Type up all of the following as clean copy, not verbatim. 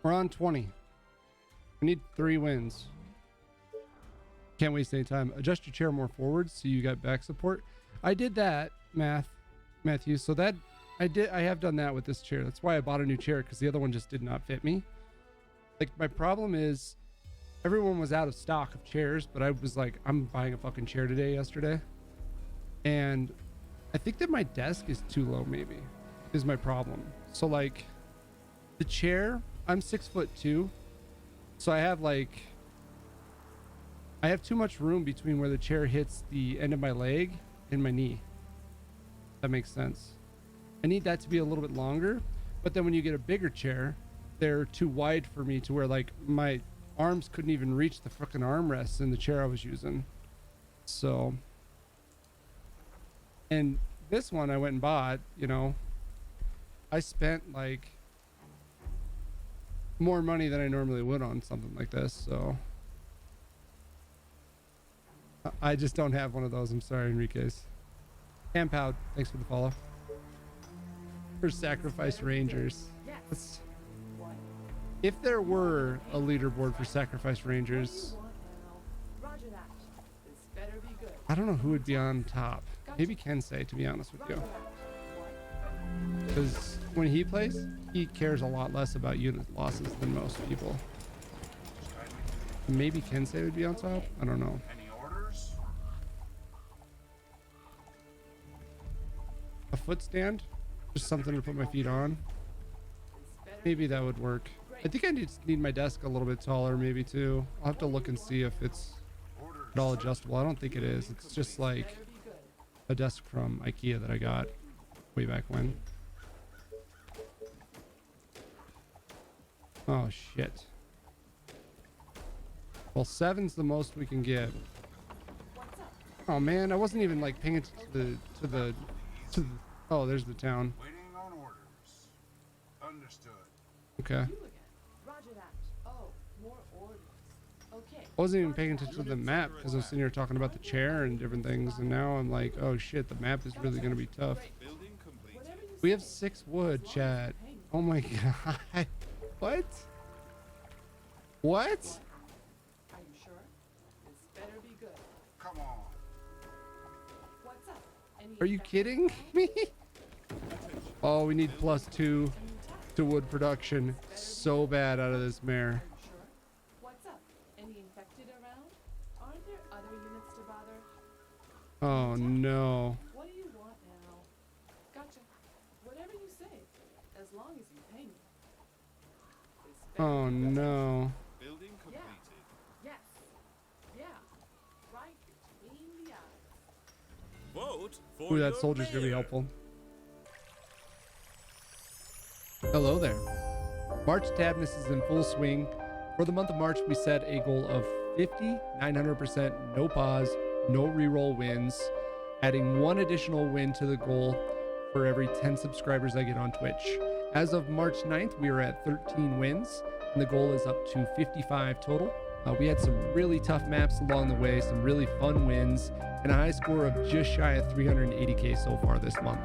We're on 20. We need 3 wins. Can't waste any time. Adjust your chair more forward so you got back support. I did that, Matthew. So that I have done that with this chair. That's why I bought a new chair, because the other one just did not fit me. Like, my problem is everyone was out of stock of chairs, but I was like, I'm buying a fucking chair yesterday. And I think that my desk is too low, maybe, is my problem. So like the chair, I'm 6'2", so I have too much room between where the chair hits the end of my leg and my knee. That makes sense. I need that to be a little bit longer, but then when you get a bigger chair, they're too wide for me to where like my arms couldn't even reach the frickin' armrests in the chair I was using. So, and this one I went and bought, you know, I spent like more money than I normally would on something like this. So I just don't have one of those. I'm sorry, Enriquez. Campout, thanks for the follow. For Sacrifice Rangers. Let's, if there were a leaderboard for Sacrifice Rangers, I don't know who would be on top. Maybe Kensei, to be honest with you. Because when he plays, he cares a lot less about unit losses than most people. Maybe Kensei would be on top? I don't know. A foot stand? Just something to put my feet on. Maybe that would work. I think I just need my desk a little bit taller, maybe too. I'll have to look and see if it's at all adjustable. I don't think it is. It's just like a desk from IKEA that I got way back when. Oh shit. Well, 7's the most we can get. Oh man, I wasn't even like paying attention to the oh, there's the town. Waiting on orders. Understood. Okay. Roger that. Oh, more orders. Okay. I wasn't even paying attention to the map because I was sitting here talking about the chair and different things, and now I'm like, oh shit, the map is really gonna be tough. We have 6 wood, chat. Oh my god. What? What? Are you sure? This better be good. Come on. What's up? Are you kidding me? Oh, we need +2 to wood production so bad out of this mare. Are you sure? What's up? Any infected around? Aren't there other units to bother? Oh no. What do you want now? Gotcha. Whatever you say, as long as you pay me. This better Oh be good. no. Building completed. Yes. Yeah. Right between the eyes. Vote for Ooh, that your soldier's gonna be mayor. helpful. Hello there. March Tabness is in full swing. For the month of March, we set a goal of 50, 900%, no pause, no reroll wins, adding 1 additional win to the goal for every 10 subscribers I get on Twitch. As of March 9th, we are at 13 wins, and the goal is up to 55 total. We had some really tough maps along the way, some really fun wins, and a high score of just shy of 380k so far this month.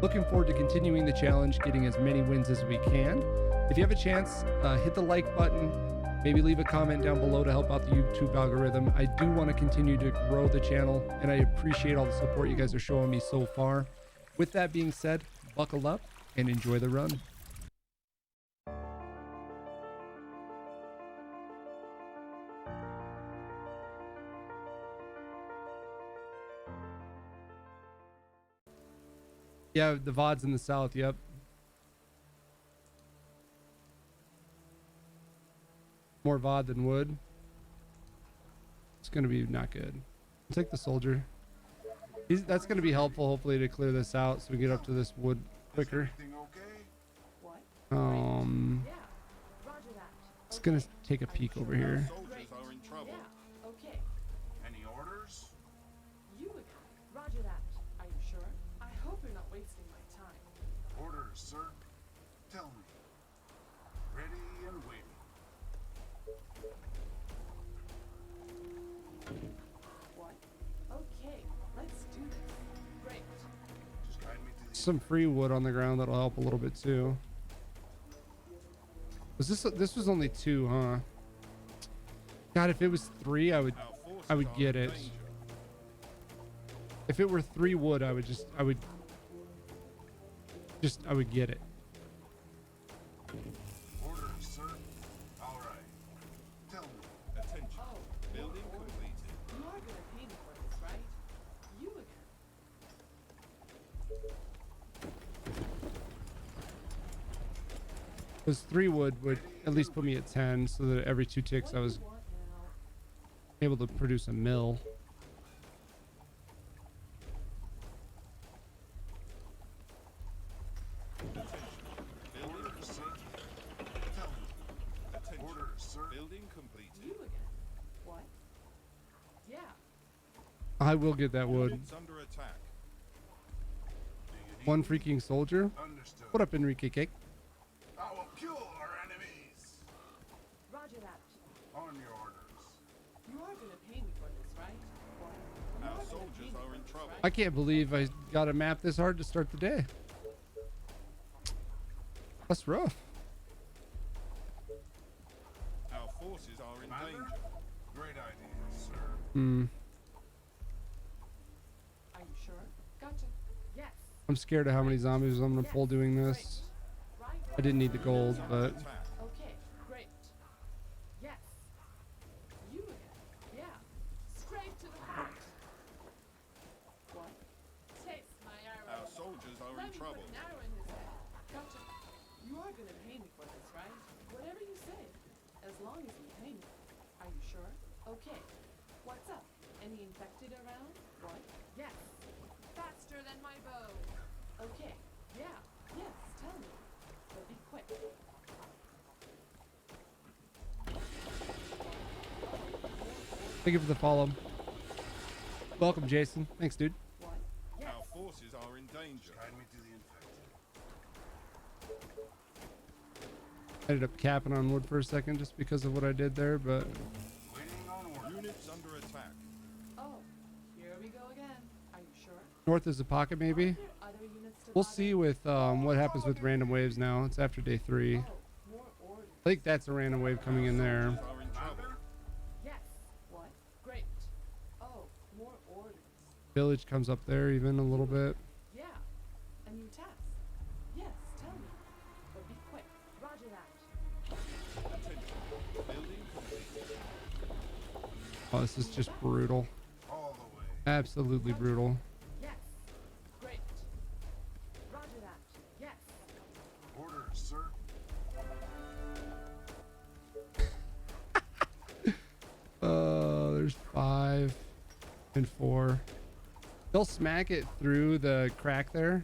Looking forward to continuing the challenge, getting as many wins as we can. If you have a chance, hit the like button, maybe leave a comment down below to help out the YouTube algorithm. I do want to continue to grow the channel, and I appreciate all the support you guys are showing me so far. With that being said, buckle up and enjoy the run. Yeah, the VOD's in the south, yep. More VOD than wood. It's gonna be not good. I'll take the soldier. That's gonna be helpful, hopefully, to clear this out so we get up to this wood quicker. Everything okay? What? Yeah, Roger that. it's gonna take a peek over here. Soldiers are in trouble. Yeah. Okay. Any orders? You again. Roger that. Are you sure? I hope you're not wasting my time. Orders, sir. Tell me. Ready and waiting. What? Okay. Let's do this. Great. Just guide me to the Some free wood on the ground that'll help a little bit too. Was this was only 2, huh? God, if it was 3, Our forces I would are get in it. danger. If it were 3 wood, I would get it. Orders, sir. All right. Tell me. Attention. Oh, Building more orders. completed. You are gonna pay me for this, right? You again. Because 3 wood would at least put me at 10, so that every 2 ticks What I do was you want now? able to produce a mill. Orders, sir. Tell me. Attention. Orders, sir. Building completed. You again. What? Yeah. I will get that wood. Units under attack. Do you need One me? freaking soldier. Understood. What up, Enrique Cake? I will kill our enemies. Roger that. On your orders. You are gonna pay me for this, right? What? You Our are gonna soldiers pay me are for in this, trouble. I right? can't believe I got a map this hard to start the day. That's rough. Our forces are in Commander? danger. Great idea, sir. Hmm. Are you sure? Gotcha. Yes. I'm scared of how many zombies I'm gonna pull doing this. Right. I didn't need the gold, Under but attack. Okay, great. Yes. You again. Yeah. Straight to the heart. What? Taste my arrow. Our soldiers are Let in me trouble. put an arrow in his head. Gotcha. You are gonna pay me for this, right? Whatever you say. As long as you pay me. Are you sure? Okay. What's up? Any infected around? What? Yes. Faster than my bow. Okay. Yeah. Yes. Tell me. But be quick. thank you for the follow. Welcome, Jason. Thanks, dude. What? Yes. Our forces are in danger. Guide me to the infected. Ended up capping on wood for a second just because of what I did there, but Waiting on orders. Units under attack. Oh, here we go again. Are you sure? north is a pocket maybe. Are there other units to We'll bother? see with what happens with random waves now. It's after day 3. Oh, more orders. I think that's a random wave coming in there. Are in trouble. Commander? Yes. What? Great. Oh, more orders. Village comes up there even a little bit. Yeah. A new task. Yes, tell me. But be quick. Roger that. Attention. Building completed. Oh, this is just brutal. All the way. Absolutely brutal. Yes. Great. Roger that. Yes. Orders, sir. There's 5 and 4. They'll smack it through the crack there,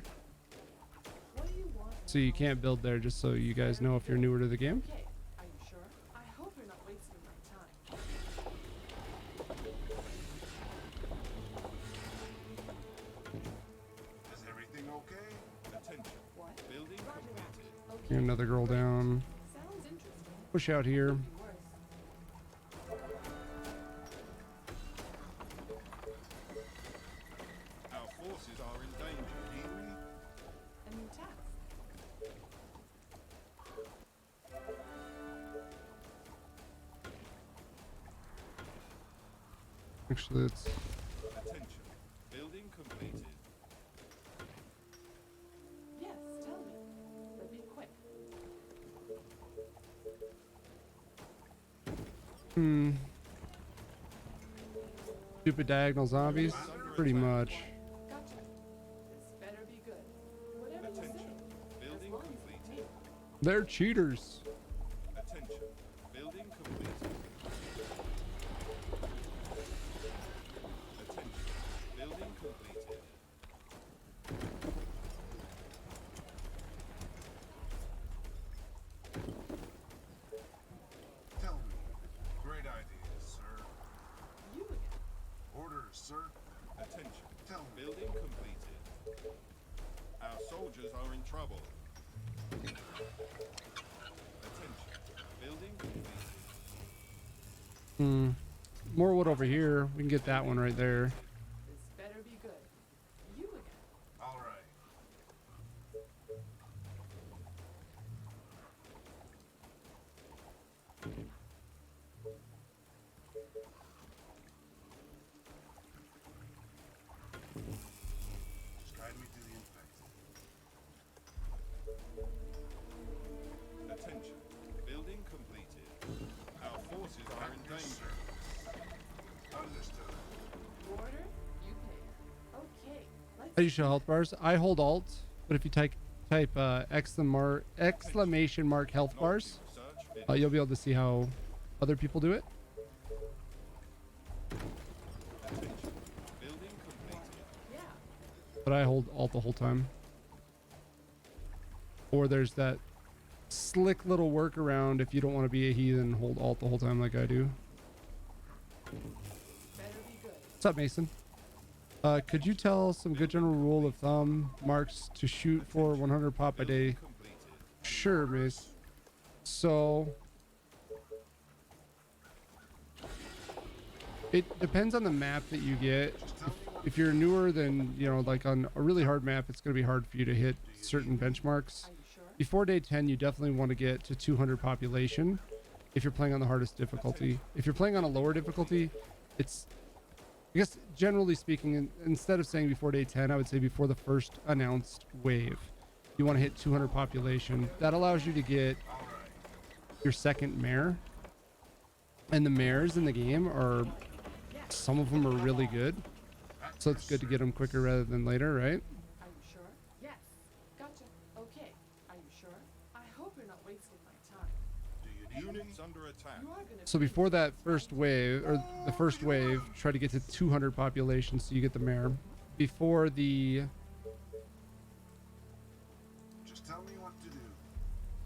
What do you want? so you now? can't build there, just so you guys know if you're newer to the game. Okay. Are you sure? I hope you're not wasting my time. Is everything okay? Attention. What? Building Roger completed. that. Okay. Here, another girl down. Sounds interesting. Push out here. Could be worse. Our forces are in danger. Need me? A new task. Actually, it's Attention. Building completed. Yes, tell me. But be quick. stupid diagonal zombies. Pretty much. Gotcha. This better be good. Whatever you say. Attention. As Building long as you completed. pay me. They're cheaters. Attention. Building completed. Attention. Building completed. Tell me. Great idea, sir. You again. Orders, sir. Attention. Tell me. Building completed. Our soldiers are in trouble. Attention. Building completed. More wood over here. We can get that one right there. This better be good. You again. All right. How do you show health bars? I hold Alt, but if you type exclamation mark health bars, you'll be able to see how other people do it. Building completed. Yeah. But I hold Alt the whole time. Or there's that slick little workaround if you don't want to be a heathen, hold Alt the whole time like I do. Better be good. What's up, Mason? Could you tell some good general rule of thumb marks to shoot for 100 pop a day? Completed. Sure, Mace. So it depends on the map that you get. If you're newer, then, you know, like on a really hard map, it's going to be hard for you to hit certain benchmarks. Are you sure? Before day 10, you definitely want to get to 200 population if you're playing on the hardest difficulty. If you're playing on a lower difficulty, it's, I guess, generally speaking, instead of saying before day 10, I would say before the first announced wave. You want to hit 200 population. That allows you to get your second mare. And the mares in the game are, some of them are really good. So it's good to get them quicker rather than later, right? Are you sure? Yes. Gotcha. Okay. Are you sure? I hope you're not wasting my time. Do you need units under attack? You are gonna. So before that first wave, or the first wave, try to get to 200 population so you get the mare. Before the, Just tell me what to do.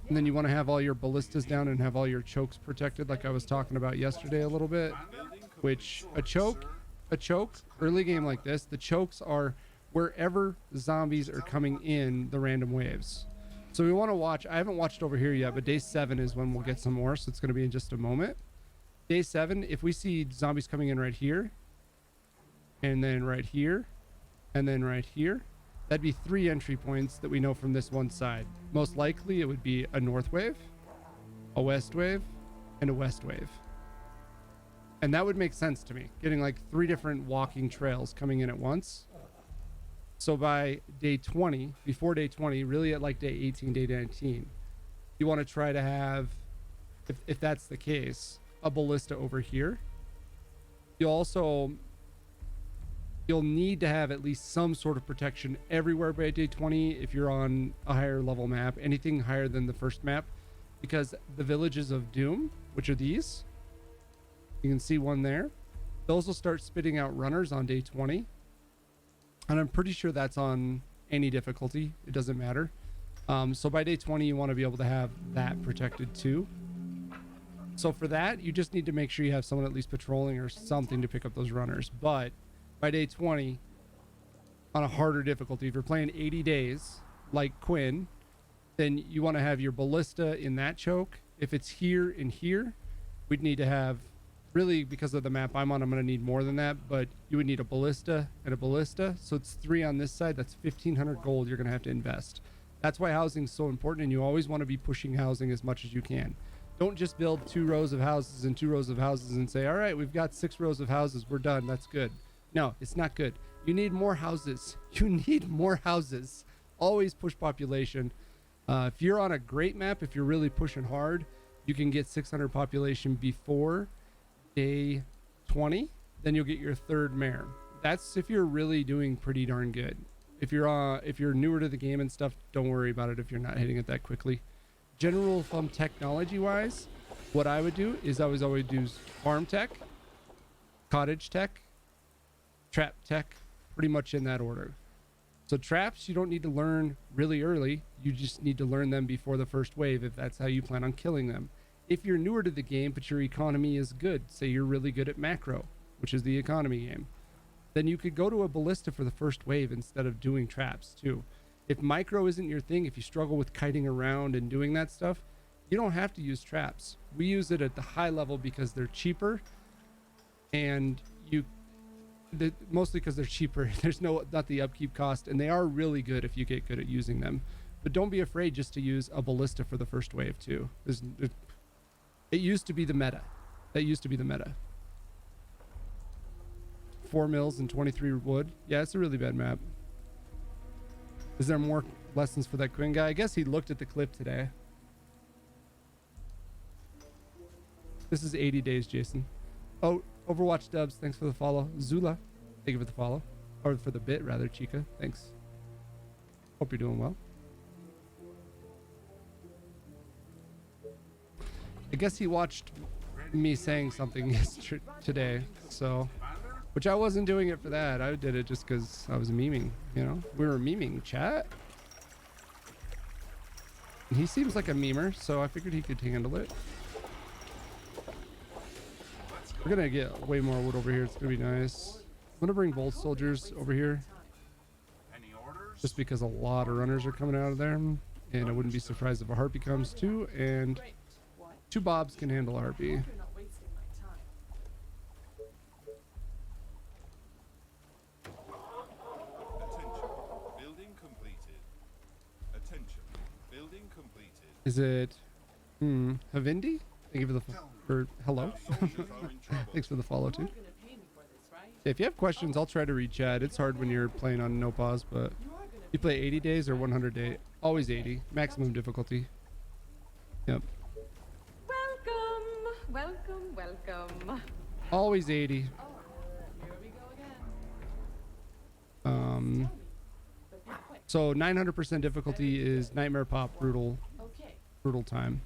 and then you want to have all your ballistas down and have all your chokes protected like I was talking about yesterday a little bit. Building complete. Which, a choke, early game like this, the chokes are wherever zombies are coming in the random waves. So we want to watch, I haven't watched over here yet, but day 7 is when we'll get some more, so it's going to be in just a moment. Day 7, if we see zombies coming in right here, and then right here, and then right here, that'd be 3 entry points that we know from this one side. Most likely it would be a north wave, a west wave, and a west wave. And that would make sense to me, getting like 3 different walking trails coming in at once. So by day 20, before day 20, really at like day 18, day 19, you want to try to have, if that's the case, a ballista over here. You'll need to have at least some sort of protection everywhere by day 20 if you're on a higher level map, anything higher than the first map, because the villages of Doom, which are these, you can see one there, those will start spitting out runners on day 20. And I'm pretty sure that's on any difficulty. It doesn't matter. So by day 20, you want to be able to have that protected too. So for that, you just need to make sure you have someone at least patrolling or something to pick up those runners. But by day 20, on a harder difficulty, if you're playing 80 days like Quinn, then you want to have your ballista in that choke. If it's here and here, we'd need to have, really, because of the map I'm on, I'm going to need more than that, but you would need a ballista and a ballista. So it's 3 on this side. That's 1,500 gold you're going to have to invest. That's why housing is so important, and you always want to be pushing housing as much as you can. Don't just build 2 rows of houses and 2 rows of houses and say, all right, we've got 6 rows of houses, we're done, that's good. No, it's not good. You need more houses. You need more houses. Always push population. If you're on a great map, if you're really pushing hard, you can get 600 population before day 20, then you'll get your 3rd mare. That's if you're really doing pretty darn good. If you're newer to the game and stuff, don't worry about it if you're not hitting it that quickly. General rule of thumb technology wise, what I would do is I would always do farm tech, cottage tech, trap tech, pretty much in that order. So traps you don't need to learn really early, you just need to learn them before the first wave if that's how you plan on killing them. If you're newer to the game, but your economy is good, say you're really good at macro, which is the economy game, then you could go to a ballista for the first wave instead of doing traps too. If micro isn't your thing, if you struggle with kiting around and doing that stuff, you don't have to use traps. We use it at the high level because they're cheaper, and mostly because they're cheaper. There's not the upkeep cost, and they are really good if you get good at using them. But don't be afraid just to use a ballista for the first wave too. It used to be the meta. That used to be the meta. 4 mills and 23 wood. Yeah, it's a really bad map. Is there more lessons for that Quinn guy? I guess he looked at the clip today. This is 80 days, Jason. Oh, Overwatch Dubs, thanks for the follow. Zula, thank you for the follow. or for the bit rather, Chica. Thanks. Hope you're doing well. I guess he watched me saying something today, so, which I wasn't doing it for that. I did it just because I was memeing, you know? We were memeing, chat. And he seems like a memer, so I figured he could handle it. We're gonna get way more wood over here. It's gonna be nice. I'm gonna bring both soldiers over here Any orders? just because a lot of runners are coming out of there, and I wouldn't be surprised if a harpy comes too, and Great. What? 2 bobs can handle a harpy. You're not wasting my time. Attention. Building completed. Attention. Building completed. Is it Havindi? Thank you for the for hello. Soldiers are in trouble. Thanks for the follow You too. are gonna pay me for this, right? If you have questions, I'll try to read chat. It's hard when you're playing on no pause, but You are gonna you play 80 days or 100 day. Always 80, maximum difficulty. Yep, Welcome, welcome. always 80. Oh, here we go again. Um, Tell me, but be quick. so 900% difficulty is Nightmare Pop brutal time.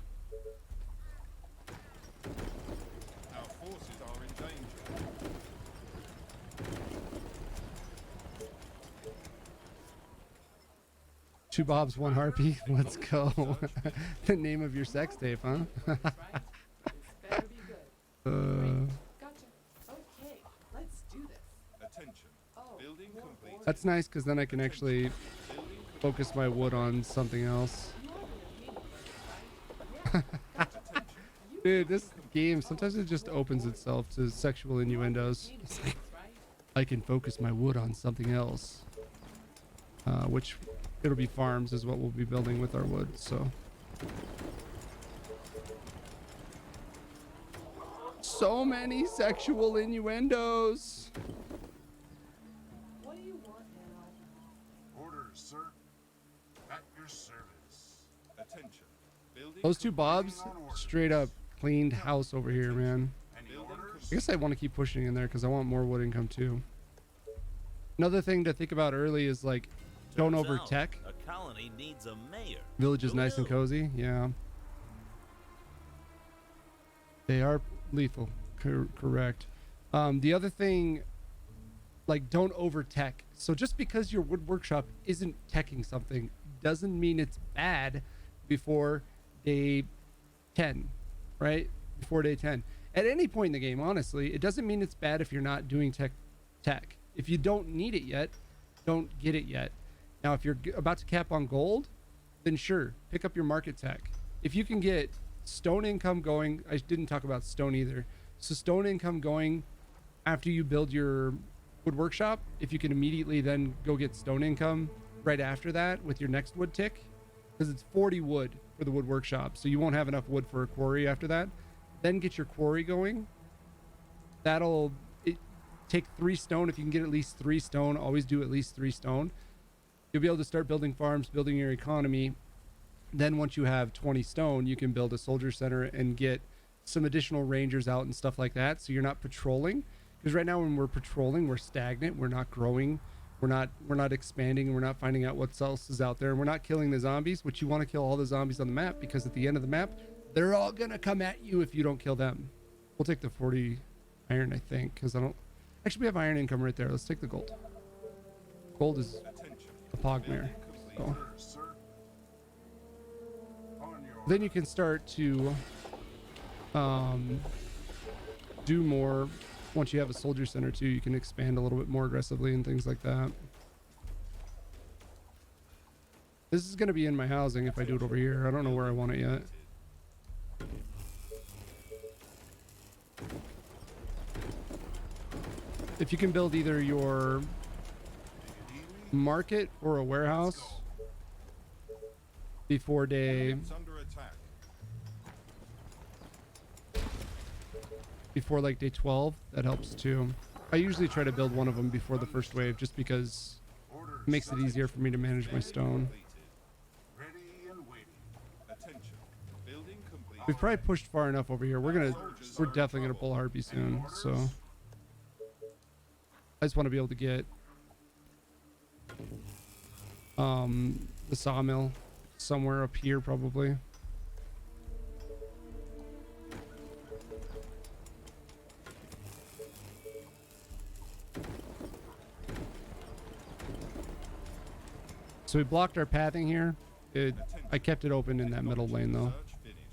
Our forces are in danger. 2 bobs, 1 harpy. Let's go. The name of your sex tape, huh? Right? This better be good. Gotcha. Okay, let's do this. Attention. Oh, Building more complete. orders. That's nice because then I can actually Building focus my wood on something else. You are gonna pay me for this, right? Yeah. Gotcha. You Dude, this game sometimes it just opens itself to sexual innuendos. pay me for this, right? I can focus my wood on something else, which it'll be farms is what we'll be building with our wood. So many sexual innuendos. What do you want now? Orders, sir. At your service. Attention. Building Those 2 bobs straight up cleaned house over here, man. Any Building orders? I guess I want to keep pushing in there because I want more wood income too. Another thing to think about early is like, don't Turns over out tech. A colony needs a mayor. Village is Who nice and knew? cozy. Yeah. They are lethal. Correct. The other thing, like, don't over tech. So just because your wood workshop isn't teching something doesn't mean it's bad before day 10, right? Before day 10. At any point in the game, honestly, it doesn't mean it's bad if you're not doing tech. If you don't need it yet, don't get it yet. Now, if you're about to cap on gold, then sure, pick up your market tech. If you can get stone income going, I didn't talk about stone either. So stone income going after you build your wood workshop, if you can immediately then go get stone income right after that with your next wood tick, because it's 40 wood for the wood workshop. So you won't have enough wood for a quarry after that. Then get your quarry going. That'll take 3 stone. If you can get at least 3 stone, always do at least 3 stone. You'll be able to start building farms, building your economy. Then once you have 20 stone, you can build a soldier center and get some additional rangers out and stuff like that. So you're not patrolling, because right now when we're patrolling, we're stagnant. We're not growing. We're not expanding. We're not finding out what else is out there. And we're not killing the zombies, which you want to kill all the zombies on the map, because at the end of the map, they're all going to come at you if you don't kill them. We'll take the 40 iron, I think, because I don't actually, we have iron income right there. Let's take the gold. Gold is Attention. a pogmare. So Orders, sir. On your then you can start to do more. Once you have a soldier center too, you can expand a little bit more aggressively and things like that. This is going to be in my housing if I do it over here. I don't know where I want it yet. If you can build either your market or a warehouse before day It's under attack. before like day 12, that helps too. I usually try to build one of them before the first wave just because orders. it makes it easier for me to manage my stone. Completed. Ready and waiting. Attention. Building complete. We've probably pushed far enough over here. We're definitely gonna pull Harpy soon, so I just want to be able to get The sawmill somewhere up here probably. So we blocked our pathing here. I kept it open in that middle lane though. Search finished.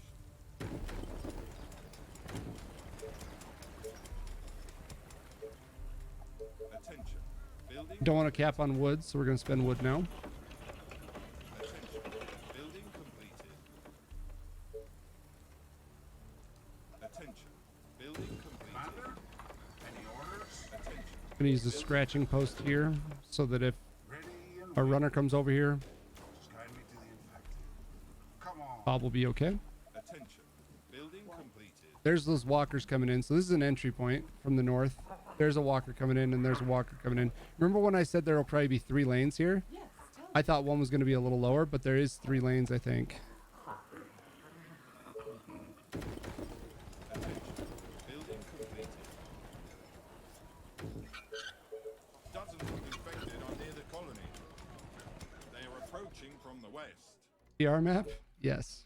Attention. Building. Don't want to cap on wood, so we're going to spend wood now. Attention. Building completed. Attention. Building completed. Commander? Any orders? Attention. I'm going to use the scratching post here so that if Ready and a runner comes over here, just guide me to the infected. Come on. Bob will be okay. Attention. Building completed. There's those walkers coming in. So this is an entry point from the north. There's a walker coming in and there's a walker coming in. Remember when I said there will probably be 3 lanes here? Yes, tell me. I thought one was going to be a little lower, but there is 3 lanes, I think. Attention. Building completed. Dozens of infected are near the colony. They are approaching from the west. PR map? Yes.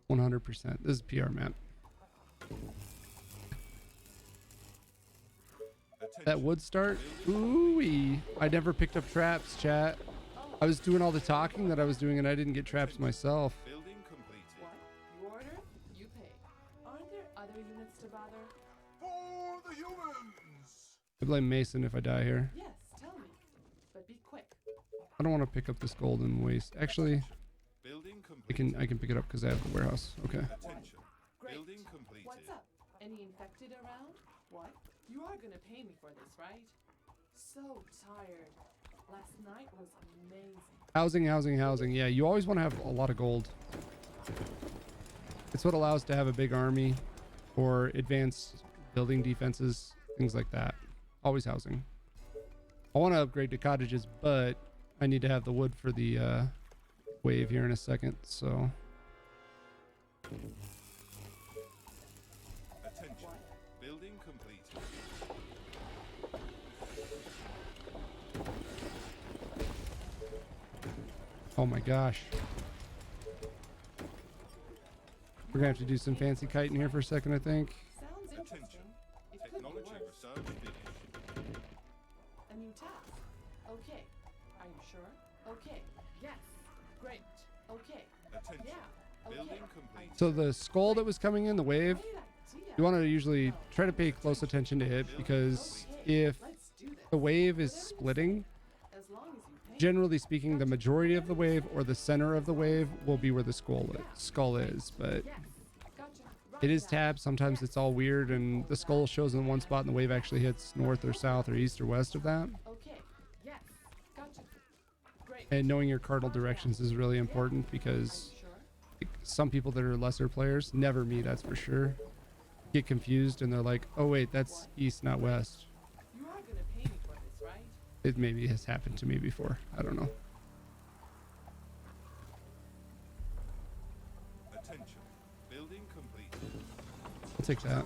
100%. This is PR map. Attention. That would start. Ooh-wee. I never picked up traps, chat. I was doing all the talking that I was doing and I didn't get traps myself. Building completed. What? You order, you pay. Aren't there other units to bother? For the humans! I blame Mason if I die here. Yes, tell me. But be quick. I don't want to pick up this gold and waste. Actually, Building completed. I can pick it up because I have the warehouse. Okay. Attention. Great. Building completed. What's up? Any infected around? What? You are gonna pay me for this, right? So tired. Last night was amazing. Housing. Yeah, you always want to have a lot of gold. It's what allows to have a big army or advanced building defenses, things like that. Always housing. I want to upgrade to cottages, but I need to have the wood for the wave here in a second, so Attention. Building completed. oh my gosh. We're gonna have to do some fancy kiting here for a second, I think. Sounds interesting. Attention. It could be Technology worse. research finished. A new task. Okay. Are you sure? Okay. Yes. Great. Okay. Attention. Yeah. Okay. Building completed. So the skull that was coming in, the wave, Great idea. you want to usually try to pay close attention to it, because if Let's do this. the wave is splitting, As long as you pay. generally speaking, the majority of the wave or the center of the wave will be where the skull is, but Yes. Gotcha. it is Right tabbed. Sometimes it's all weird and the skull shows in one spot and the wave actually hits north or south or east or west of that. now. Okay. Yes. Gotcha. Great. And knowing your cardinal directions is really important, Are because you sure? some people that are lesser players, never me, that's for sure, get confused and they're like, oh wait, that's east, not west. You are gonna pay me for this, right? It maybe has happened to me before. I don't know. Attention. Building completed. I'll take that.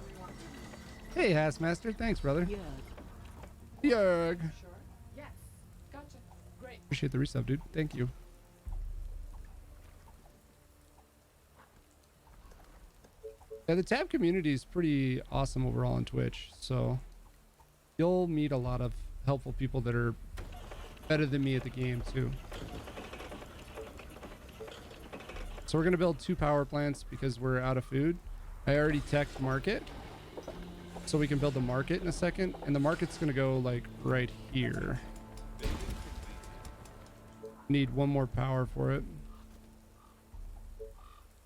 Hey, Hassmaster. Thanks, brother. Yerg. Sure. Yes. Gotcha. Great. Appreciate the resub, dude. Thank you. Yeah, the tab community is pretty awesome overall on Twitch. So you'll meet a lot of helpful people that are better than me at the game too. So we're going to build 2 power plants because we're out of food. I already teched market, so we can build the market in a second. And the market's going to go like right here. Need 1 more power for it.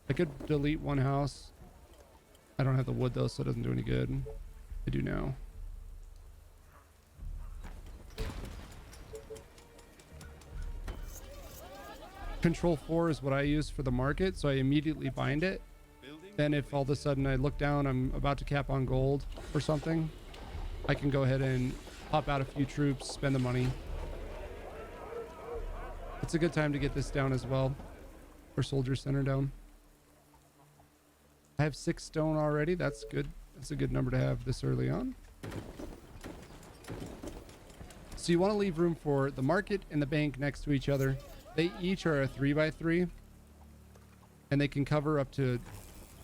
I could delete 1 house. I don't have the wood though, so it doesn't do any good. I do now. Control 4 is what I use for the market, so I immediately bind it. Building Then if all of a sudden I look down, I'm about to cap on gold or something, I can go ahead and pop out a few troops, spend the money. It's a good time to get this down as well. Or soldier center down. I have 6 stone already. That's good. That's a good number to have this early on. So you want to leave room for the market and the bank next to each other. They each are a 3x3, and they can cover up to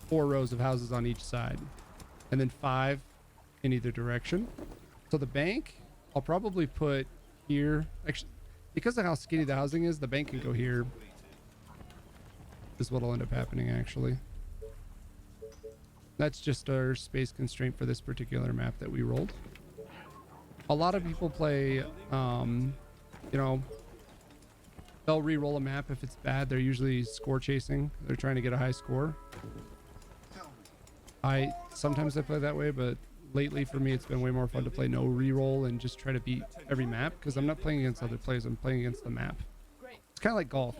4 rows of houses on each side, and then 5 in either direction. So the bank, I'll probably put here. Actually, because of how skinny the housing is, the bank can go here. This is what'll end up happening, actually. That's just our space constraint for this particular map that we rolled. A lot of people play, you know, they'll re-roll a map if it's bad. They're usually score chasing. They're trying to get a high score. Sometimes I play that way, but lately for me it's been way more fun to play no re-roll and just try to beat every map, because I'm not playing against other players, I'm playing against the map. It's kind of like golf.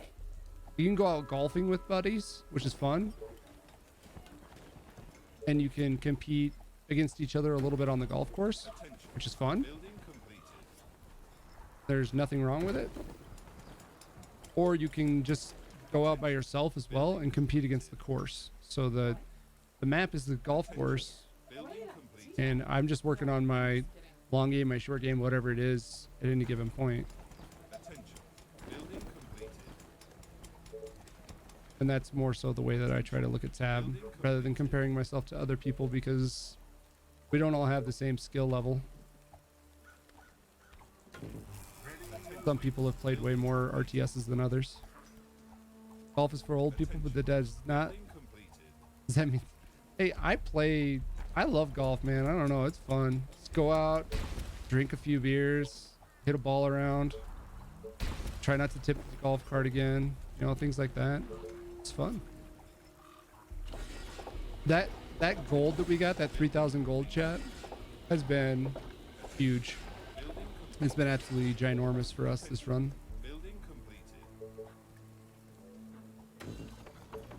You can go out golfing with buddies, which is fun, and you can compete against each other a little bit on the golf course, which is fun. There's nothing wrong with it. Or you can just go out by yourself as well and compete against the course. So the map is the golf course, and I'm just working on my long game, my short game, whatever it is at any given point. And that's more so the way that I try to look at Tab, rather than comparing myself to other people, because we don't all have the same skill level. Some people have played way more RTSs than others. Golf is for old people, but that does not. Does that mean? Hey, I love golf, man. I don't know. It's fun. Just go out, drink a few beers, hit a ball around, try not to tip the golf cart again. You know, things like that. It's fun. That gold that we got, that 3,000 gold, chat, has been huge. It's been absolutely ginormous for us this run.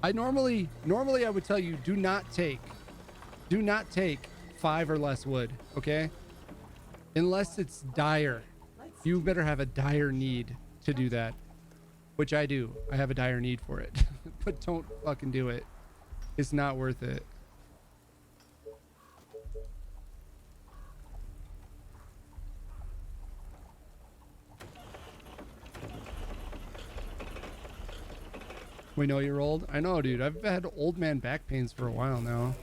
I normally I would tell you, do not take 5 or less wood, okay? Unless it's dire. You better have a dire need to do that, which I do. I have a dire need for it. But don't fucking do it. It's not worth it. We know you're old. I know, dude. I've had old man back pains for a while now.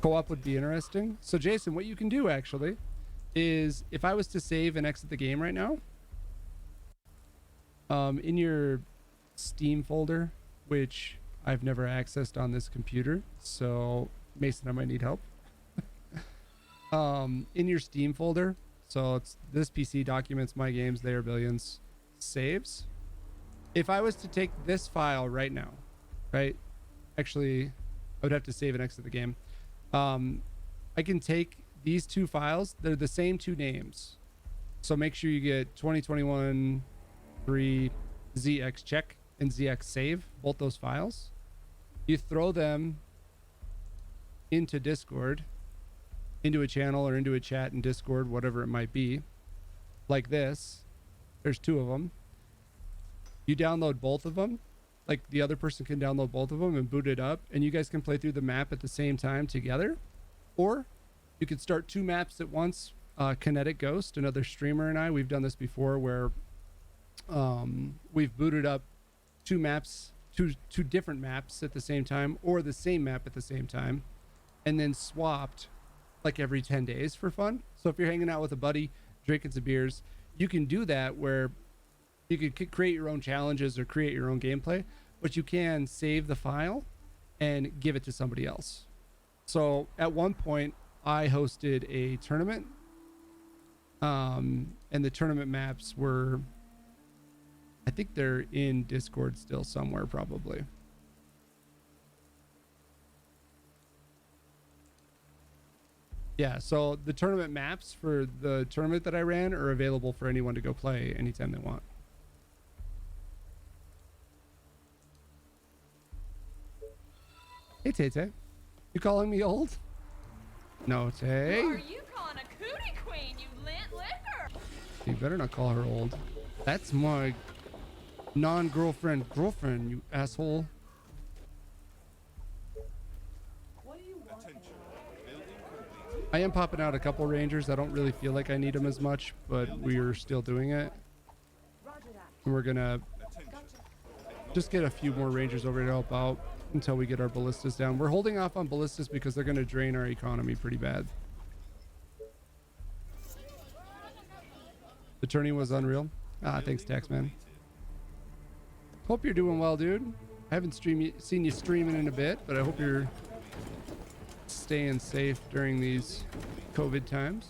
Co-op would be interesting. So Jason, what you can do actually is, if I was to save and exit the game right now, in your Steam folder, which I've never accessed on this computer, so Mason, I might need help. In your Steam folder, so it's this PC, documents, my games, they are billions, saves. If I was to take this file right now, right? Actually, I would have to save and exit the game. I can take these 2 files. They're the same 2 names. So make sure you get 2021 3 ZX check and ZX save, both those files. You throw them into Discord, into a channel or into a chat in Discord, whatever it might be, like this. There's 2 of them. You download both of them. Like, the other person can download both of them and boot it up, and you guys can play through the map at the same time together. Or you could start 2 maps at once. Kinetic Ghost, another streamer, and we've done this before, where we've booted up 2 maps, two different maps at the same time, or the same map at the same time, and then swapped like every 10 days for fun. So if you're hanging out with a buddy, drinking some beers, you can do that, where you can create your own challenges or create your own gameplay, but you can save the file and give it to somebody else. So at one point I hosted a tournament, and the tournament maps were, I think they're in Discord still somewhere, probably. Yeah, so the tournament maps for the tournament that I ran are available for anyone to go play anytime they want. Hey, Tay-Tay. You calling me old? No, Tay. Who are you calling a cootie queen, you lint liquor? You better not call her old. That's my non-girlfriend, you asshole. What do you want? Attention. Building complete. I am popping out a couple rangers. I don't really feel like I need them as much, but we're still doing it. And we're gonna just get a few more rangers over to help out until we get our ballistas down. We're holding off on ballistas because they're gonna drain our economy pretty bad. The tourney was unreal. Ah, thanks, Taxman. Hope you're doing well, dude. I haven't seen you streaming in a bit, but I hope you're staying safe during these COVID times.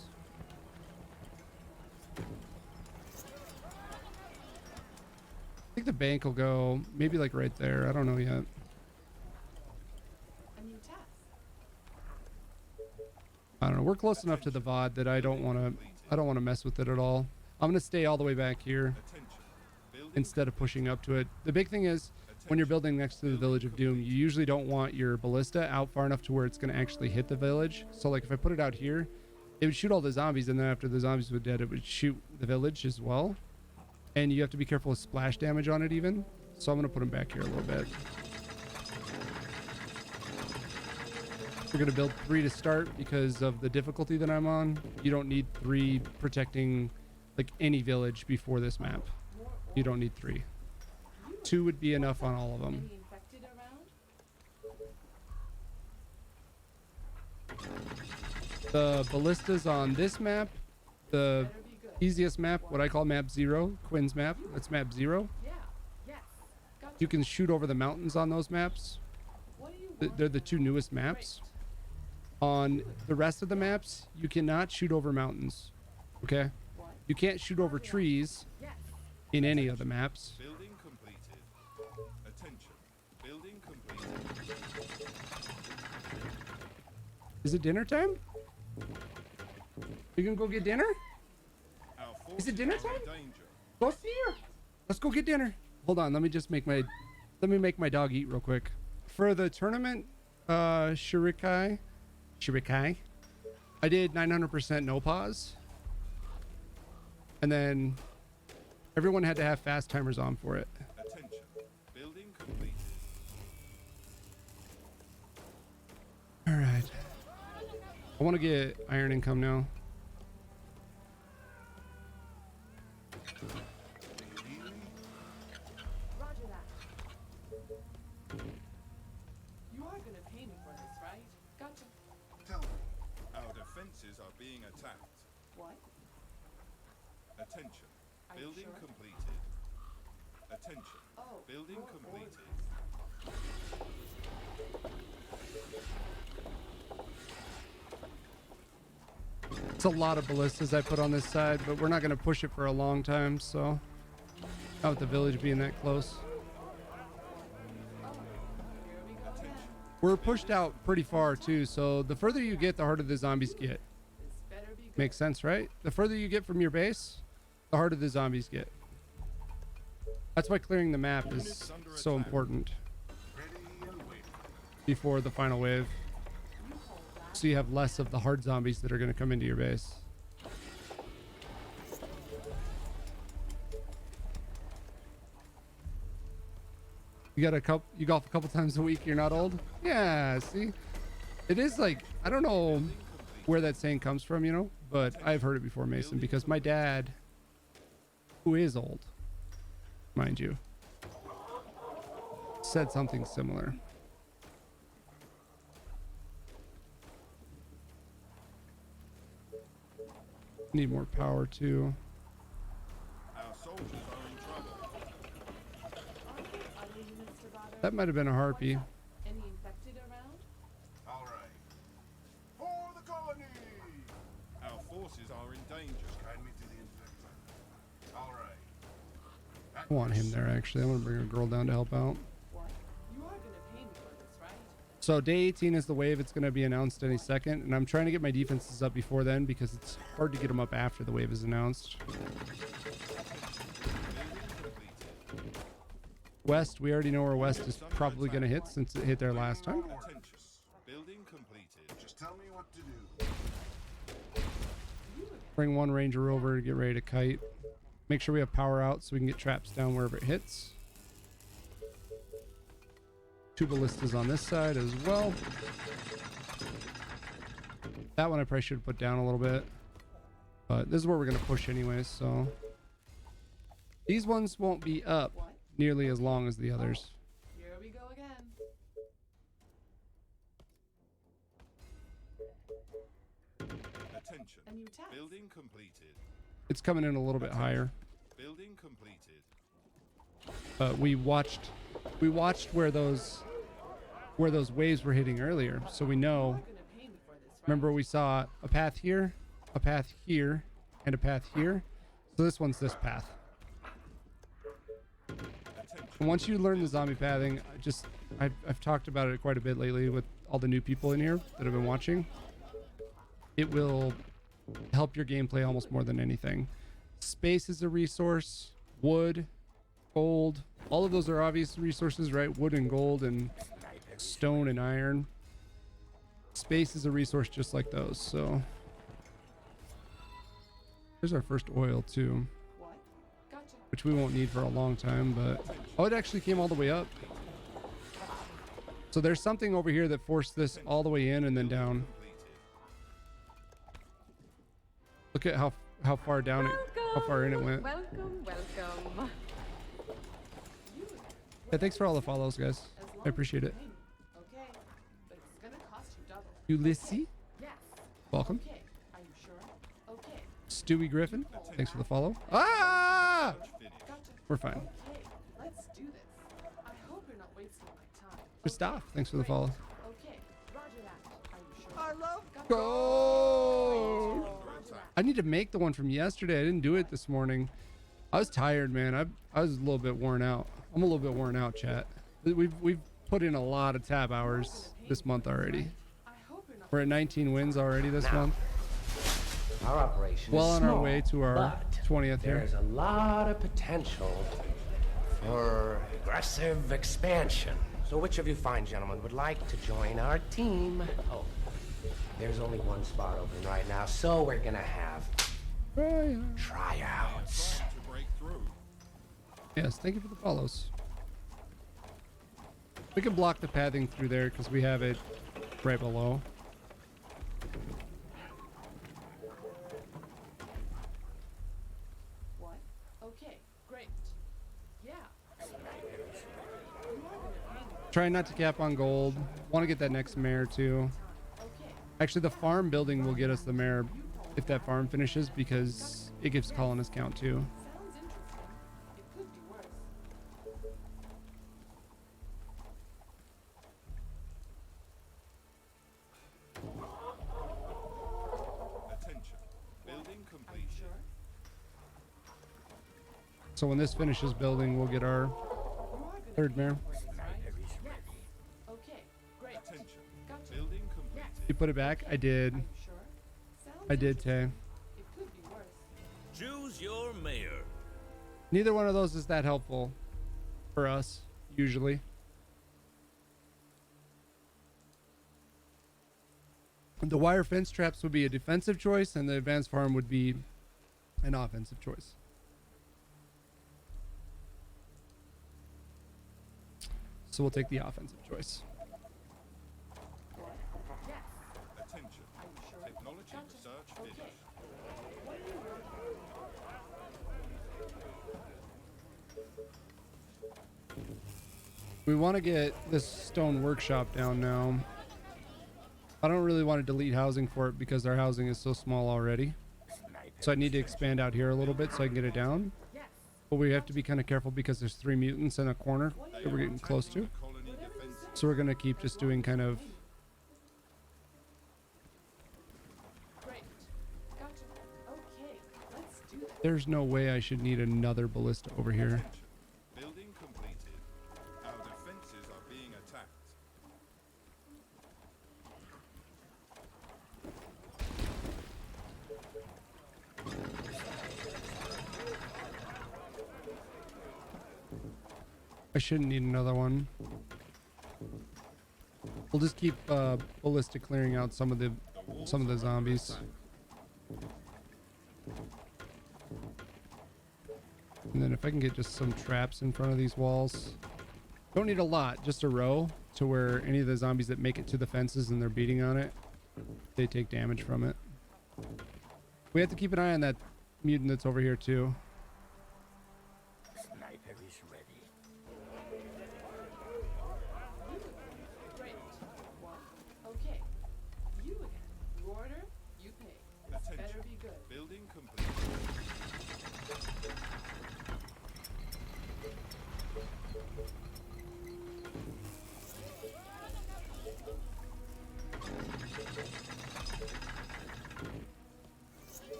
I think the bank will go maybe like right there. I don't know yet. A new task. I don't know. We're close enough to the VOD that I don't want to mess with it at all. I'm going to stay all the way back here instead of pushing up to it. The big thing is when you're building next to the Village of Doom, you usually don't want your ballista out far enough to where it's going to actually hit the village. So like if I put it out here, it would shoot all the zombies, and then after the zombies were dead, it would shoot the village as well. And you have to be careful with splash damage on it even. So I'm going to put them back here a little bit. We're going to build 3 to start because of the difficulty that I'm on. You don't need 3 protecting like any village before this map. You don't need 3. 2 would be enough on all of them. Any infected around? The ballistas on this map, the Better be good. easiest map, what I call map 0, Quinn's map, that's map 0. Yeah. Yes. Gotcha. You can shoot over the mountains on those maps. What do you want? They're the 2 newest maps. On the rest of the maps, you cannot shoot over mountains. Okay? What? You can't shoot over trees Yes. in any of the maps. Building completed. Attention. Building completed. Is it dinner time? You gonna go get dinner? Our Is it forces dinner are in time? danger. Go see her. Let's go get dinner. Hold on, let me make my dog eat real quick. For the tournament, Shurikai, I did 900% no pause. And then everyone had to have fast timers on for it. Attention. Building completed. All right. I want to get iron income now. Roger that. You are gonna pay me for this, right? Gotcha. Tell me. Our defenses are being attacked. What? Attention. Are you Building sure? completed. Attention. Oh. Building more completed. orders. It's a lot of ballistas I put on this side, but we're not going to push it for a long time, so not with the village being that close. We're pushed out pretty far too, so the further you get, the harder the zombies get. This better be good. Makes sense, right? The further you get from your base, the harder the zombies get. That's why clearing the map is so important Ready and waiting. before the final wave. So you have less of the hard zombies that are going to come into your base. You golf a couple times a week, you're not old? Yeah, see? It is like, I don't know where that saying comes from, you know, but I've heard it before, Mason, because my dad, who is old, mind you, said something similar. Need more power too. Our soldiers are in trouble. Are there other units to bother? That might have been a harpy. What's up? Any infected around? All right. For the colony. Our forces are in danger. Guide me to the infector. All right. I want him there actually. I'm gonna bring a girl down to help out. What? You are gonna pay me for this, right? So day 18 is the wave. It's going to be announced any second, and I'm trying to get my defenses up before then because it's hard to get them up after the wave is announced. West, we already know where West is probably going to hit since it hit there last time. Attention. Building completed. Just tell me what to do. Bring one ranger over to get ready to kite. Make sure we have power out so we can get traps down wherever it hits. 2 ballistas on this side as well. That one I probably should have put down a little bit. But this is where we're going to push anyways, so. These ones won't be up What? nearly as long as the others. Here we go again. Attention. A new task. Building completed. It's coming in a little bit higher. Building completed. We watched where those waves were hitting earlier, so we know. You're gonna pay me for this, right? Remember, we saw a path here, and a path here. So this one's this path. And once you learn the zombie pathing, I've talked about it quite a bit lately with all the new people in here that have been watching. It will help your gameplay almost more than anything. Space is a resource, wood, gold, all of those are obvious resources, right? Wood and gold and stone and iron. Space is a resource just like those. So there's our first oil too, What? Gotcha. which we won't need for a long time, but oh, it actually came all the way up. So there's something over here that forced this all the way in and then down. Look at how far down it, how far in it went. Welcome, welcome. Yeah, thanks for all the follows, guys. As long I appreciate it. as you pay me. Okay, but it's gonna cost you double. Ulysses, Yes. welcome. Okay. Are you sure? Okay. Stewie Griffin, thanks for the follow. Ah! Gotcha. We're fine. Okay. Let's do this. I hope you're not wasting my time. Christoph, thanks for the follow. Okay. Roger that. Are you sure? I love Go! I need to make the one from yesterday. I didn't do it this morning. I was tired, man. I was a little bit worn out. I'm a little bit worn out, chat. We've put in a lot of tab hours this month already. I hope you're not We're at 19 wins already this month. Our operation Well is on small, our way to our but 20th here. there's a lot of potential for aggressive expansion. So which of you fine gentlemen would like to join our team? Oh, there's only one spot open right now, so we're gonna have tryouts. To break through. Yes, thank you for the follows. We can block the pathing through there because we have it right below. What? Okay. Great. Yeah. You are gonna pay me. Try not to cap on gold. Want to get that next mare too. Okay. Actually, the farm building will get us the mare if that farm finishes because it gives colonist count too. Sounds interesting. It could be worse. Attention. Building Are you completed. sure? So when this finishes building, we'll get our You are gonna third pay me mare. for this, right? Okay. Great. Attention. Gotcha. Building completed. You put it back? I did. Are you sure? Sounds I did, interesting. Tay. It could be worse. Choose your mayor. Neither one of those is that helpful for us, usually. The wire fence traps would be a defensive choice, and the advanced farm would be an offensive choice. So we'll take the offensive choice. Yes. Attention. Are you sure? Technology Gotcha. research Okay. finished. What are you working We want to get this stone workshop down now. I don't really want to delete housing for it because our housing is so small already. So I need to expand out here a little bit so I can get it down. Yes. But we have to be kind of careful because there's 3 mutants in a corner that we're getting close to. Colony defenses. So we're going to keep just doing kind of... Great. Gotcha. Okay. Let's do this. There's no way I should need another ballista over here. Attention. Building completed. Our defenses are being attacked. I shouldn't need another one. We'll just keep ballista clearing out some of the zombies. And then if I can get just some traps in front of these walls. Don't need a lot, just a row to where any of the zombies that make it to the fences and they're beating on it they take damage from it. We have to keep an eye on that mutant that's over here too. Sniper is ready. Great. What? Okay. You again. You order, you pay. This better Attention. be good. Building complete.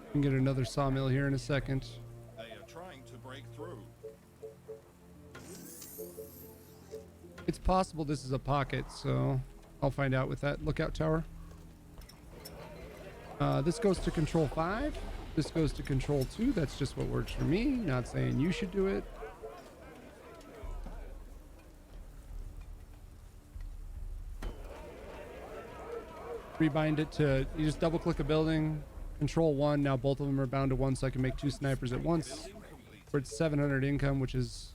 We can get another sawmill here in a second. They are trying to break through. It's possible this is a pocket, so I'll find out with that lookout tower. This goes to control 5. This goes to control 2. That's just what works for me. Not saying you should do it. Rebind it to, you just double click a building, control 1. Now both of them are bound to 1, so I can make 2 snipers at once. Building complete. We're at 700 income, which is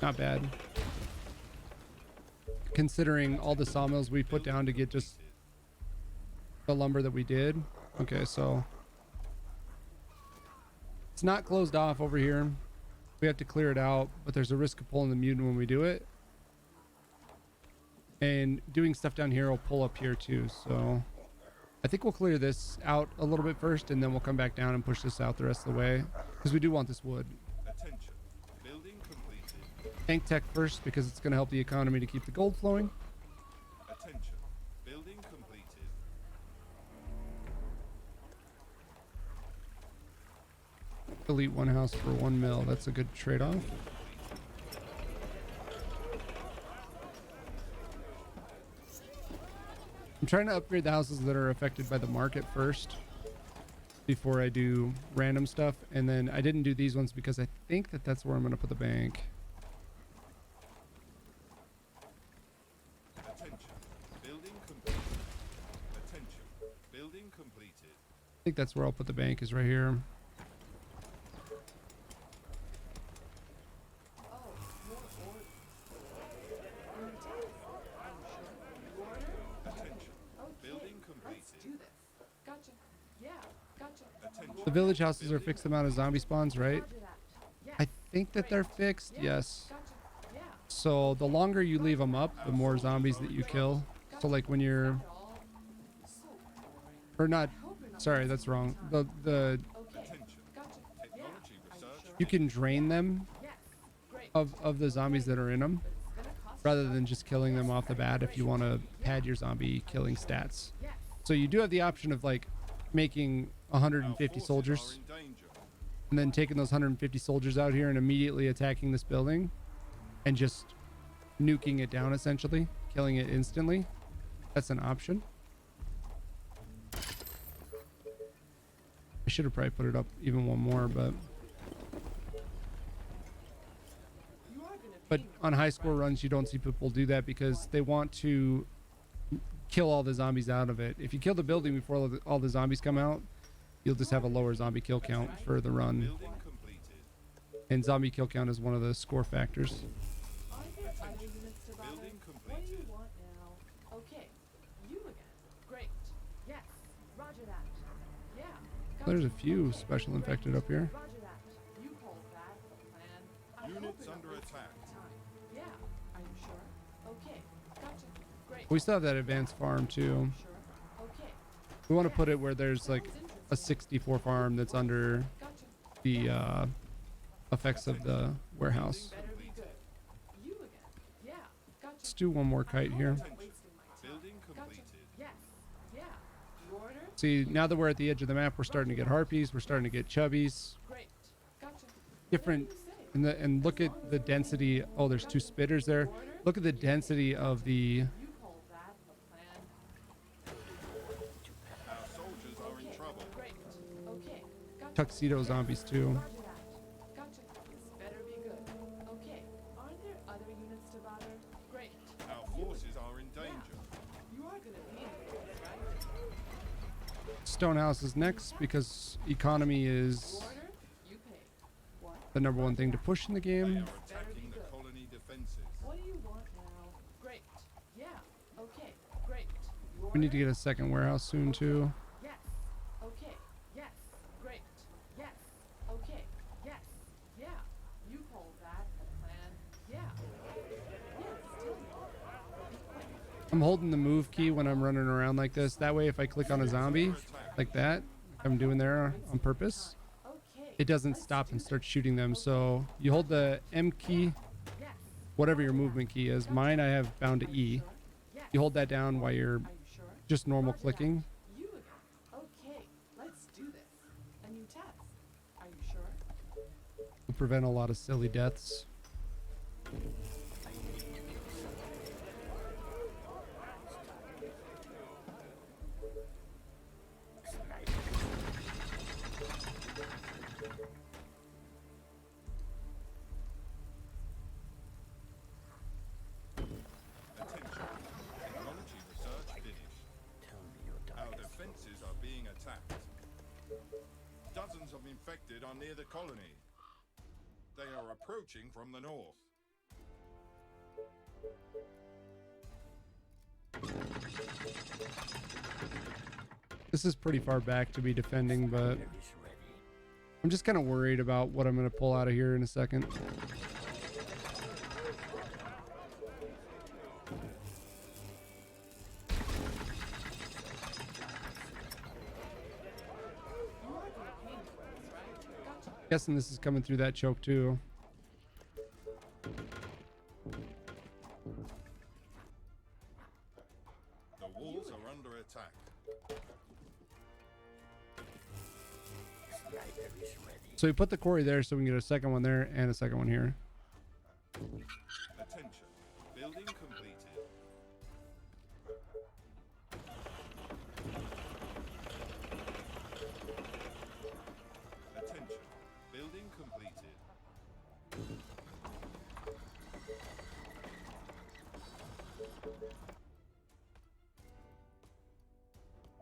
not bad, considering all the sawmills we put down to get just the lumber that we did. Okay, so it's not closed off over here. We have to clear it out, but there's a risk of pulling the mutant when we do it. And doing stuff down here will pull up here too. So I think we'll clear this out a little bit first, and then we'll come back down and push this out the rest of the way, because we do want this wood. Attention. Building completed. Tank tech first, because it's going to help the economy to keep the gold flowing. Attention. Building completed. Delete 1 house for 1 mill. That's a good trade-off. I'm trying to upgrade the houses that are affected by the market first before I do random stuff. And then I didn't do these ones because I think that that's where I'm going to put the bank. Attention. Building completed. Attention. Building completed. I think that's where I'll put the bank, is right here. Oh, more orders. Are you sure? You order? Attention. Okay. Building Let's completed. do this. Gotcha. Yeah, gotcha. Attention. The village houses are fixed amount of zombie spawns, right? Roger that. Yes. I think that they're fixed. Yeah, Yes. Gotcha. Yeah. So the longer you leave them up, the more zombies that you kill. So like when you're, That all? So boring. or not, I hope you're not sorry, wasting that's my wrong. time. The Okay. Attention. Gotcha. Yeah. Technology Are you research. sure? you can drain them Yes. Great. of the zombies that are in them, But it's gonna cost rather you than just killing them off the bat if you want to pad your zombie killing stats. Yes. So you do have the option of like making Our 150 forces soldiers are in danger. and then taking those 150 soldiers out here and immediately attacking this building and just nuking it down, essentially killing it instantly. That's an option. I should have probably put it up even one more, but You are gonna but pay me. on high score runs you don't see people do that because they want to kill all the zombies out of it. If you kill the building before all the zombies come out, you'll just have a lower zombie kill count for the run. Building completed. And zombie kill count is one of the score factors. Are there other units to bother? Building What do you completed. want now? Okay. You again. Great. Yes. Roger that. Yeah. There's a Gotcha. few Okay, special great. infected up here. Roger that. You hold that. The plan. I hope Units you're not under wasting attack. my time. Yeah. Are you sure? Okay. Gotcha. Great. We still have that advanced farm too. Sure. Okay. We want to put it where there's like Sounds a interesting. 64 farm that's under Gotcha. the effects of the warehouse. Better be good. You again. Yeah. Gotcha. Let's do one more kite here. Not wasting my time. Building Gotcha. completed. Yes. Yeah. You order? See, now that we're at the edge of the map, we're starting to get harpies, we're starting to get chubbies, Great. Gotcha. different, Whatever you say. and look at the density. Oh, there's 2 spitters there. Look at the density of the You hold that. The plan. Our soldiers are in trouble. Great. Okay. Gotcha. tuxedo zombies too. Roger that. Gotcha. This better be good. Okay. Aren't there other units to bother? Great. Our forces are in danger. You are gonna pay me for this, right? Stonehouse is next because economy You is order, you pay. the number one thing to push in the They game. are attacking the colony defenses. What do you want now? Great. Yeah. Okay. Great. You We need to order? get a second warehouse soon too. Yes. Okay. Yes. Great. Yes. Okay. Yes. Yeah. You call that a plan? Yeah. Yes. Tell me. Be quick. I'm holding the move key when I'm running around like this. That way, if I click on a zombie like that, like I'm doing there on purpose, Okay. it doesn't stop and start shooting them. So you hold the M key, Yes. whatever your movement key is. Mine I have bound to E. Yes. You hold that down while you're Are you sure? just normal Roger that. clicking. You again. Okay. Let's do this. A new test. Are you sure? To prevent a lot of silly deaths. Attention. Technology research finished. Our defenses are being attacked. Dozens of infected are near the colony. They are approaching from the north. This is pretty far back to be defending, but I'm just kind of worried about what I'm going to pull out of here in a second. You are gonna pay me for this, right? Gotcha. Guessing this is coming through that choke too. The walls are under attack. So we put the quarry there so we can get a second one there and a second one here. Attention. Building completed. Attention. Building completed.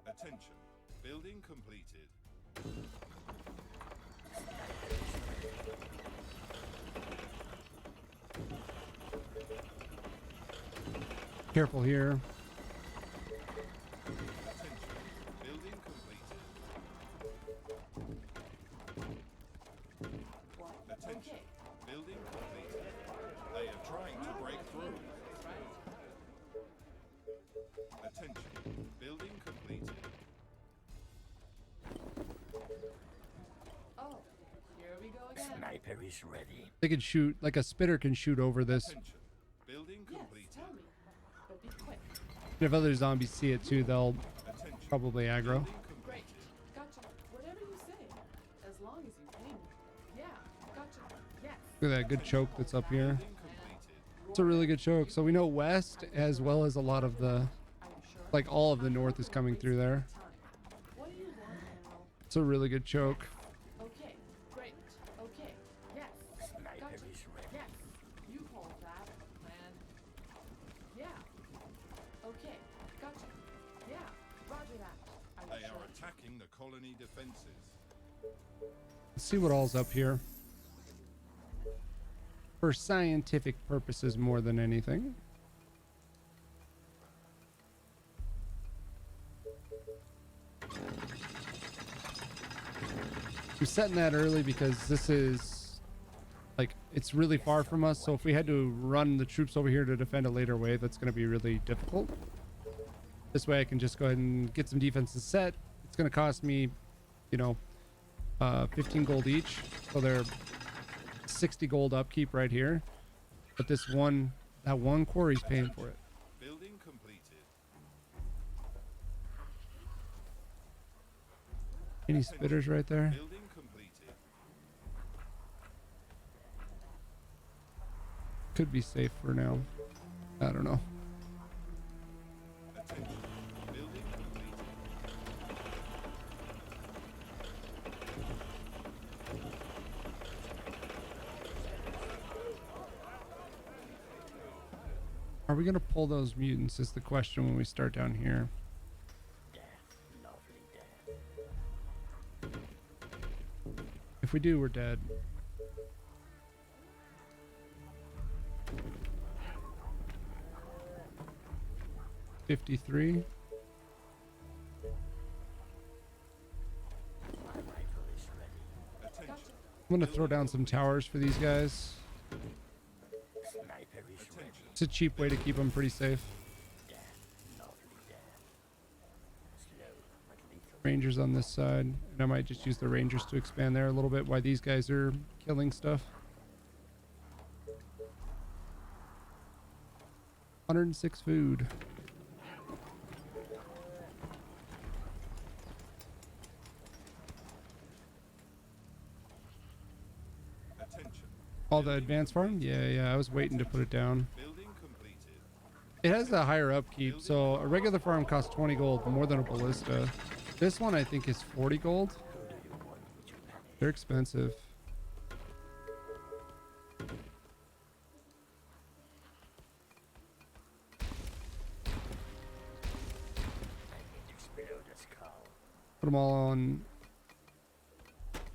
Attention. Building completed. Careful here. Attention. Building completed. What? Attention. Okay. Building completed. They are trying to break through. That's right. Attention. Building completed. Oh, here we go again. Sniper is ready. They could shoot, like a spitter can shoot over this. Attention. Building Yes, completed. tell me. But be quick. If other zombies see it too, they'll Attention. probably aggro. Building Great. completed. Gotcha. Whatever you say. As long as you pay me. Yeah. Gotcha. Yes. Look at that good choke that's up here. Building completed. It's a really good choke. So we know west as well as a lot of the, Are you sure? like all of the north is coming through there. Time. What do you want now? It's a really good choke. Okay. Great. Okay. Yes. Sniper Gotcha. is ready. Yes. You call that a plan? Yeah. Okay. Gotcha. Yeah. Roger that. Are you They sure? are attacking the colony defenses. Let's see what all's up here. For scientific purposes more than anything. I'm setting that early because this is like it's really far from us, so if we had to run the troops over here to defend a later wave, that's going to be really difficult. This way I can just go ahead and get some defenses set. It's going to cost me, you know, 15 gold each, so they're 60 gold upkeep right here, but that one quarry's paying for it. Building completed. Any spitters right there? Building completed. Could be safe for now. I don't know. Attention. Building completed. Are we gonna pull those mutants is the question when we start down here. Death. Lovely death. If we do, we're dead. 53. My rifle is ready. Attention. I'm gonna throw down some towers for these guys. Sniper is ready. Attention. It's a cheap way to keep them pretty safe. Death, lovely death. Slow but lethal. Rangers on this side, and I might just use the Rangers to expand there a little bit while these guys are killing stuff. 106 food. Attention. All the advanced farm? Yeah, I was waiting to put it down. Building completed. It has a higher upkeep, so a regular farm costs 20 gold, more than a ballista. This one I think is 40 gold. They're expensive. Explode a skull. Put them all on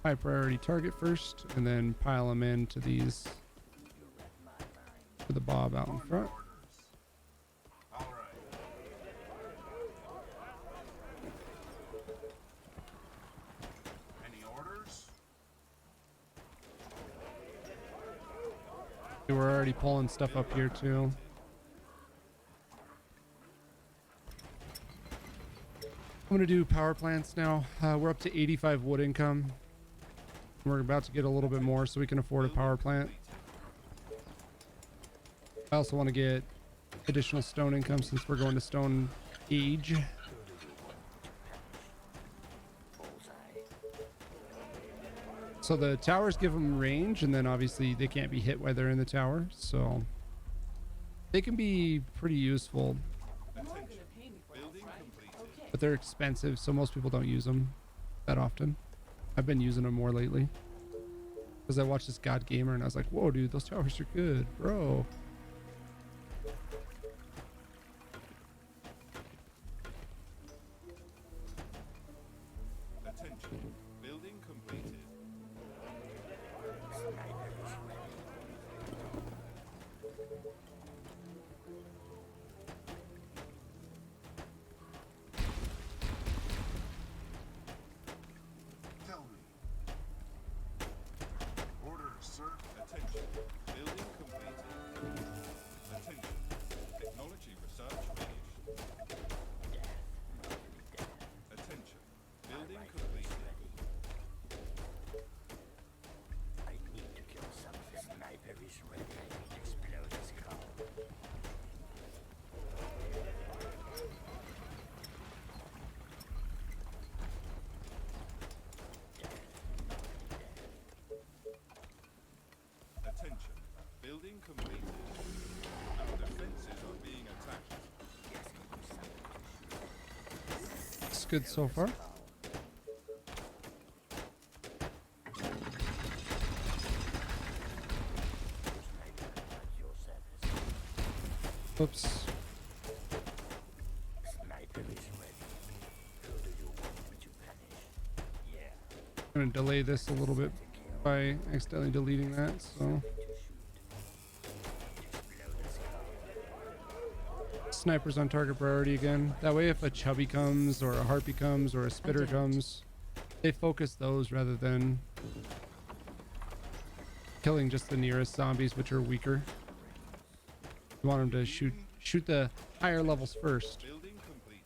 high priority target first, and then pile them into these You read my mind. for the Bob out in front. All right. Any orders? We're already pulling stuff up here too. I'm gonna do power plants now. We're up to 85 wood income. We're about to get a little bit more so we can afford a power plant. I also want to get additional stone income since we're going to stone age. Bullseye. So the towers give them range, and then obviously they can't be hit while they're in the tower, so they can be pretty useful, You are gonna pay me for this, Building right? completed. Okay. but they're expensive, so most people don't use them that often. I've been using them more lately because I watched this God Gamer and I was like, whoa dude, those towers are good, bro. Attention. Building completed. Sniper is ready. Tell me. Orders, sir. Attention. Building completed. Attention. Technology research finished. Death, lovely death. Attention. Building Rifle is completed. ready. I need to kill something. Sniper is ready. Explode a skull. Attention. Building completed. Our defenses are being attacked. It's good so far. Sniper at your service. Oops. Sniper is ready. Who do you want me to punish? Yeah. I'm gonna delay this a little bit by accidentally deleting that, so To shoot. Explode a skull. snipers on target priority again. That way if a chubby comes or a harpy comes or a spitter comes, they focus those rather than killing just the nearest zombies, which are weaker. You want them to shoot the higher levels first. Building completed.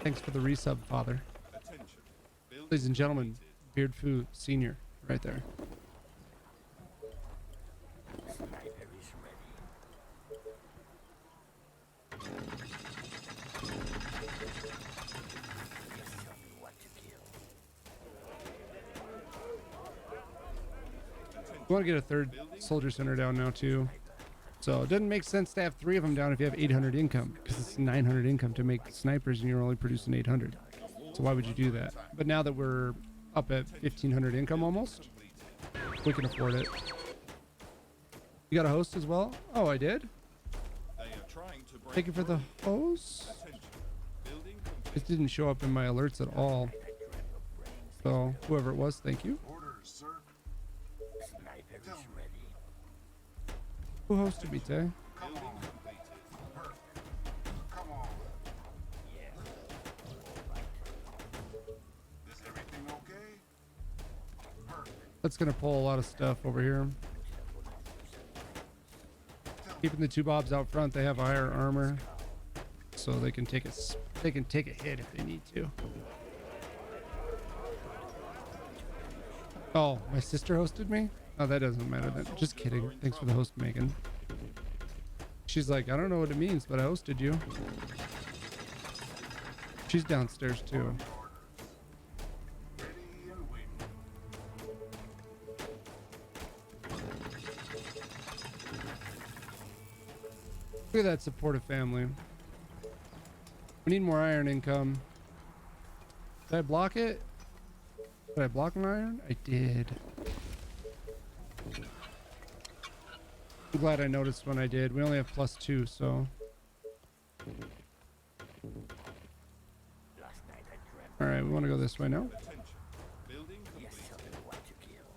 Thanks for the resub, Father. Attention. Building Ladies and gentlemen, completed. Beard Fu Senior, right there. Sniper is ready. Just tell me what to kill. We want to get a third soldier center down now too. So it doesn't make sense to have 3 of them down if you have 800 income, because it's 900 income to make snipers and you're only producing 800. So why would you do that? But now that we're up at 1500 income almost, we can afford it. You got a host as well? Oh, I did? They are trying to break Thank you for the host. Attention. Building completed. It didn't show up in my alerts at all. So whoever it was, thank you. Orders, sir. Sniper is ready. Who hosted me, Tay? Come on. Perfect. Come on. Yeah. All right. Is everything okay? Perfect. That's gonna pull a lot of stuff over here. Keeping the two bobs out front, they have higher armor, so they can take a hit if they need to. Oh, my sister hosted me? Oh, that doesn't matter then. Just kidding. Thanks for the host, Megan. She's like, I don't know what it means, but I hosted you. She's downstairs too. Ready and waiting. Look at that supportive family. We need more iron income. Did I block it? Did I block an iron? I did. I'm glad I noticed when I did. We only have +2, so. Last night I dreamt. All right, we want to go this way now. Attention. Building Yes, complete. tell me what to kill.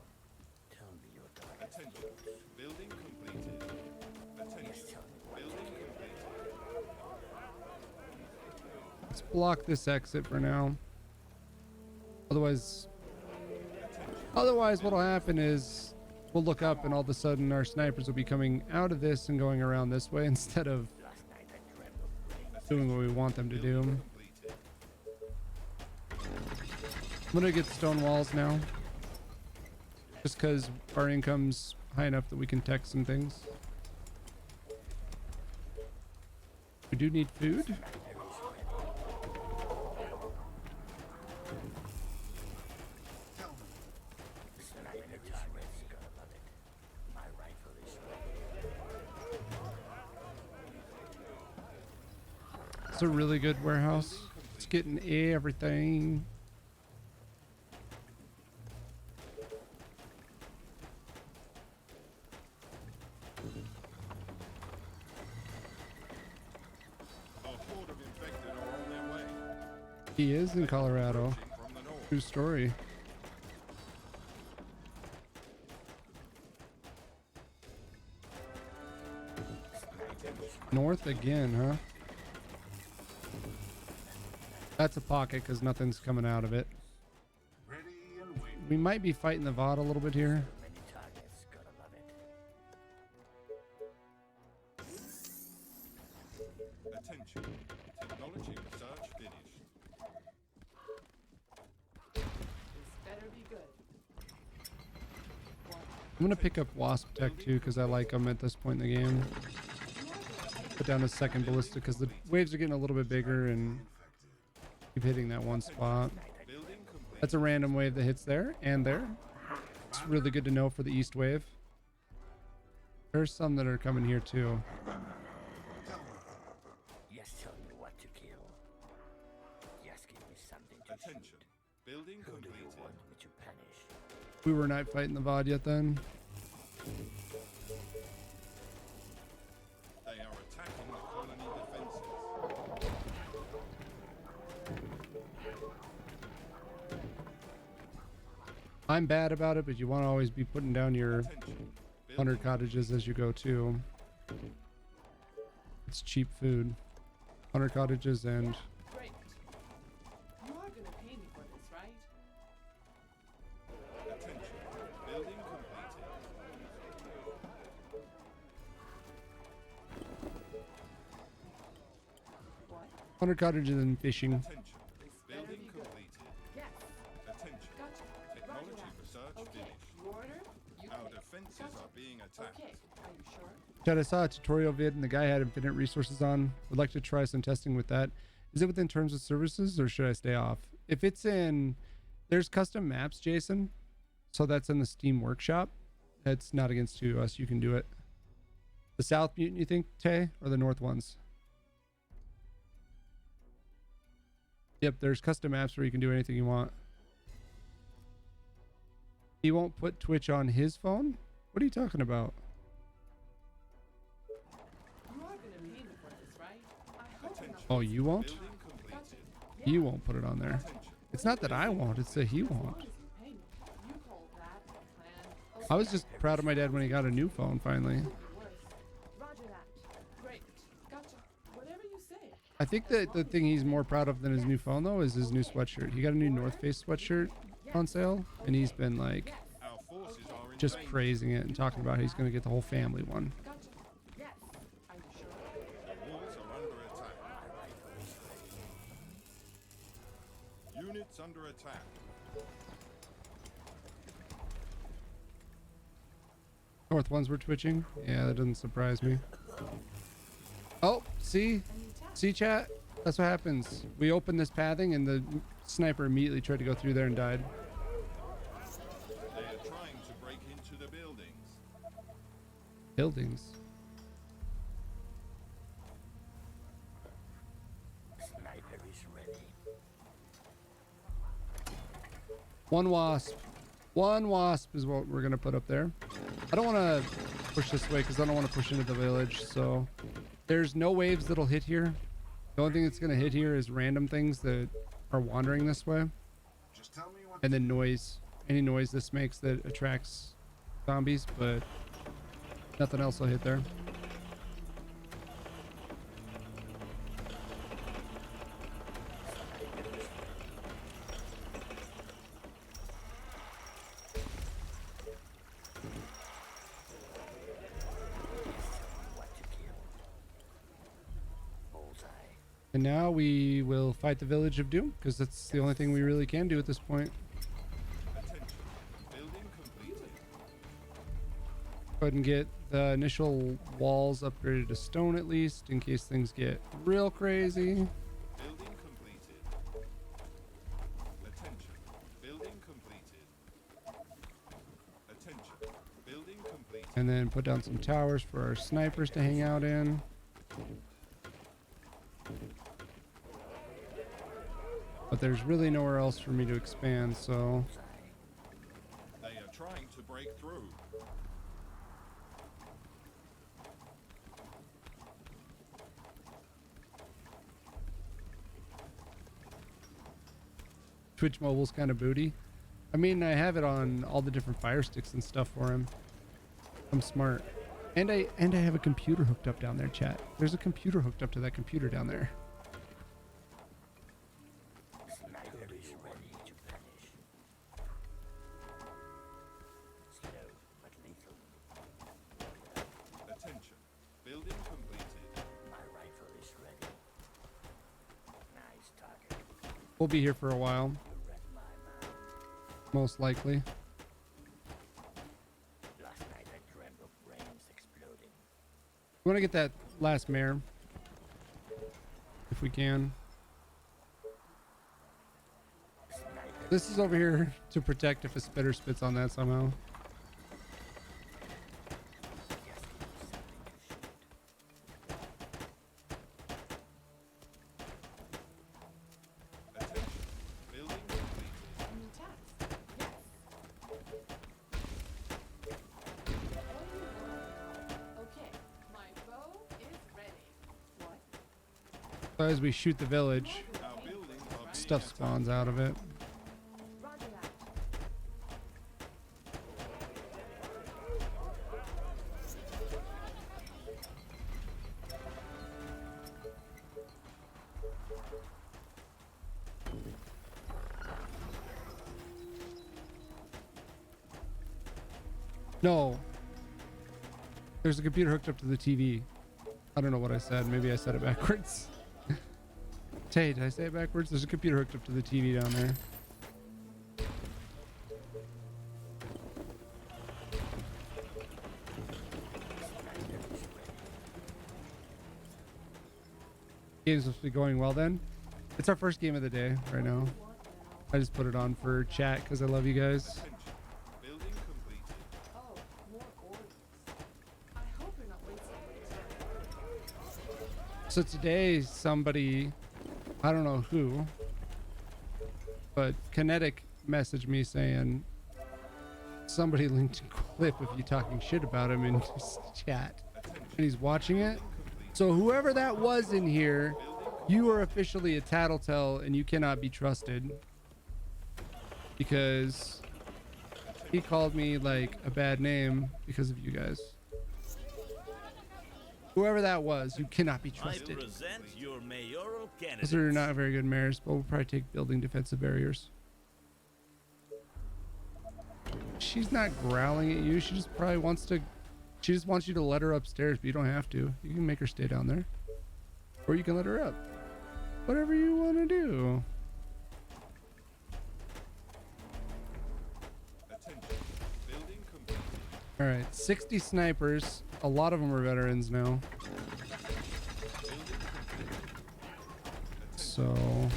Tell me your target. Attention. Building completed. Attention. Yes, tell me what to Building kill. completed. Let's block this exit for now. Otherwise what'll happen is we'll look up and all of a sudden our snipers will be coming out of this and going around this way instead of Last night I dreamt of rain. doing what we want them to do. Completed. I'm gonna get stone walls now. Just because our income's high enough that we can tech some things. We do need food. Tell me. Sniper target's gonna love it. My rifle is ready. It's a really good warehouse. It's getting everything. A horde of infected are on their way. He is in Colorado. Approaching from the north. True story. North again, huh? That's a pocket because nothing's coming out of it. Ready and waiting. We might be fighting the VOD a little bit here. Many targets gonna love it. Attention. Technology research finished. This better be good. What? I'm gonna pick up Wasp Tech too because I like them at this point in the game. Put down a second ballista because the waves are getting a little bit bigger and keep hitting that one spot. Building complete. That's a random wave that hits there and there. It's really good to know for the east wave. There's some that are coming here too. Yes, tell me what to kill. Yes, give me something to Attention. shoot. Building Who do you completed. want me to punish? We were not fighting the VOD yet then. They are attacking the colony defenses. I'm bad about it, but you want to always be putting down your Attention. 100 cottages as you go too. It's cheap food. 100 cottages and Great. You are gonna pay me for this, right? Attention. Building completed. What? 100 cottages and fishing. Attention. This better Building be good. completed. Yes. Attention. Gotcha. Technology Roger that. research Okay. finished. You order, you Our pay. defenses Gotcha. are being attacked. Okay. Are you sure? Chad, I saw a tutorial vid and the guy had infinite resources on. Would like to try some testing with that. Is it within terms of services or should I stay off? If it's in, there's custom maps, Jason. So that's in the Steam Workshop. It's not against us. You can do it. The South Mutant, you think, Tay, or the North ones? Yep, there's custom maps where you can do anything you want. He won't put Twitch on his phone? What are you talking about? You are gonna pay me for this, right? I hope Attention. enough. Oh, you won't? Building Gotcha. completed. He won't put it on there. Attention. It's not that I won't, it's that he As long won't. as you pay me. You call that a plan? I was just proud of my dad when he got a new phone finally. Could be worse. Gotcha. Whatever you say. I think that the thing he's more proud of than his new phone though is his new sweatshirt. He got a new North Face sweatshirt on sale, and he's been like Our forces are in just danger. praising it and talking about how he's gonna get the whole family one. Gotcha. Yes. Are you sure? The walls are under attack. Units under attack. North ones were twitching. Yeah, that doesn't surprise me. Oh, see chat? That's what happens. We opened this pathing and the sniper immediately tried to go through there and died. They are trying to break into the buildings. Buildings. Sniper is ready. One wasp. One wasp is what we're gonna put up there. I don't want to push this way because I don't want to push into the village. So there's no waves that'll hit here. The only thing that's gonna hit here is random things that are wandering this way, Just tell me what. and then noise. Any noise this makes that attracts zombies, but nothing else will hit there. What to kill. Bullseye. And now we will fight the village of doom because that's the only thing we really can do at this point. Attention. Building completed. Go ahead and get the initial walls upgraded to stone at least in case things get real crazy. Building completed. Attention. Building completed. Attention. Building completed. And then put down some towers for our snipers to hang out in. But there's really nowhere else for me to expand, so They are trying to break through. Twitch Mobile's kind of booty. I mean, I have it on all the different fire sticks and stuff for him. I'm smart. And I have a computer hooked up down there, chat. There's a computer hooked up to that computer down there. Sniper is ready to vanish. Slow but lethal. Attention. Building completed. My rifle is ready. Nice target. We'll be here for a while, You read my mind. most likely. Last night I dreamt of brains exploding. We want to get that last mare. If we can. Sniper. This is over here to protect if a spitter spits on that somehow. Just give me something to shoot. Attention. Building completed. New task. Yes. Okay, my bow is ready. What? So as we shoot the village, Our buildings are being stuff attacked. spawns out of it. Roger that. No. There's a computer hooked up to the TV. I don't know what I said. Maybe I said it backwards. Tay, did I say it backwards? There's a computer hooked up to the TV down there. Game's supposed to be going well then. It's our first game of the day right now. I just put it on for chat because I love you guys. Attention. Building completed. Oh, more orders. I hope you're not wasting my time. So today somebody, I don't know who, but Kinetic messaged me saying somebody linked a clip of you talking shit about him in his chat. And he's watching it. So whoever that was in here, you are officially a tattletale and you cannot be trusted. Because he called me like a bad name because of you guys. Whoever that was, you cannot be I trusted. present your mayoral candidate. Those are not very good mayors, but we'll probably take building defensive barriers. She's not growling at you. She just probably wants to. She just wants you to let her upstairs, but you don't have to. You can make her stay down there, or you can let her up. Whatever you want to do. Attention. Building complete. All right, 60 snipers. A lot of them are veterans now. Building complete. So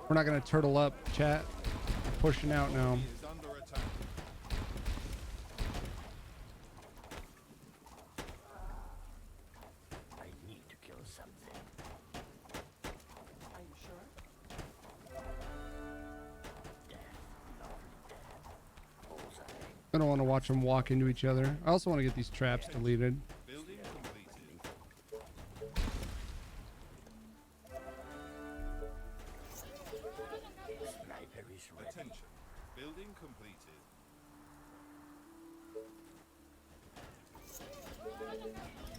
we're not gonna turtle up, chat. We're pushing out now. He is under attack. I need to kill something. Are you sure? I don't want to watch them walk into each other. I also want to get these traps deleted. Building completed. Sniper is ready. Attention. Building completed.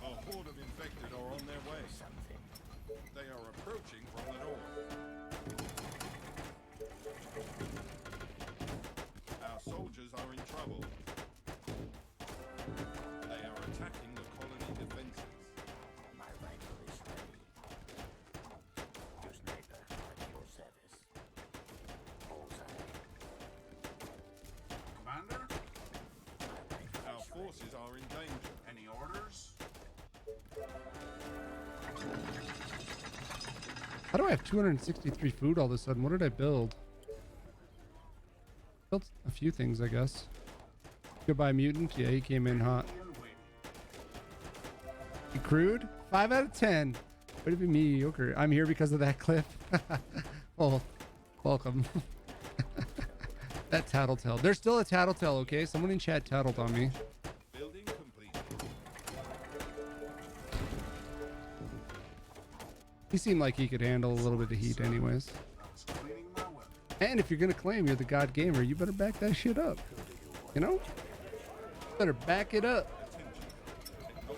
A horde of infected are on their way. Something. They are approaching from the north. Our soldiers are in trouble. They are attacking the colony defenses. My rifle is ready. Your sniper at your service. Bullseye. Commander, My rifle Our is forces are in danger. any orders? How do I have 263 food all of a sudden? What did I build? Built a few things, I guess. Goodbye, mutant. Yeah, he came in hot. And waiting. You crude? 5 out of 10. Way to be mediocre. I'm here because of that clip. Well, welcome. That tattletale. There's still a tattletale, okay? Someone in chat tattled on me. Building completed. He seemed like he could handle a little bit of heat anyways. I was cleaning my weapon. And if you're gonna claim you're the god gamer, you better back that shit up. You know? Better back it up.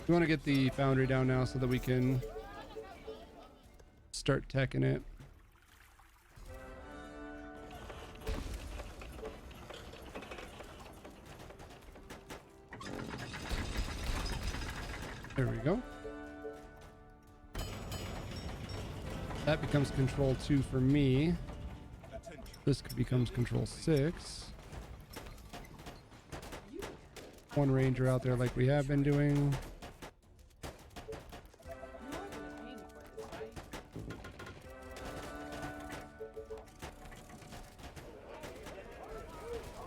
We want to get the foundry down now so that we can start teching it. There we go. That becomes control 2 for me. Attention. This becomes control 6. One ranger out there like we have been doing. You are gonna pay me for this, right?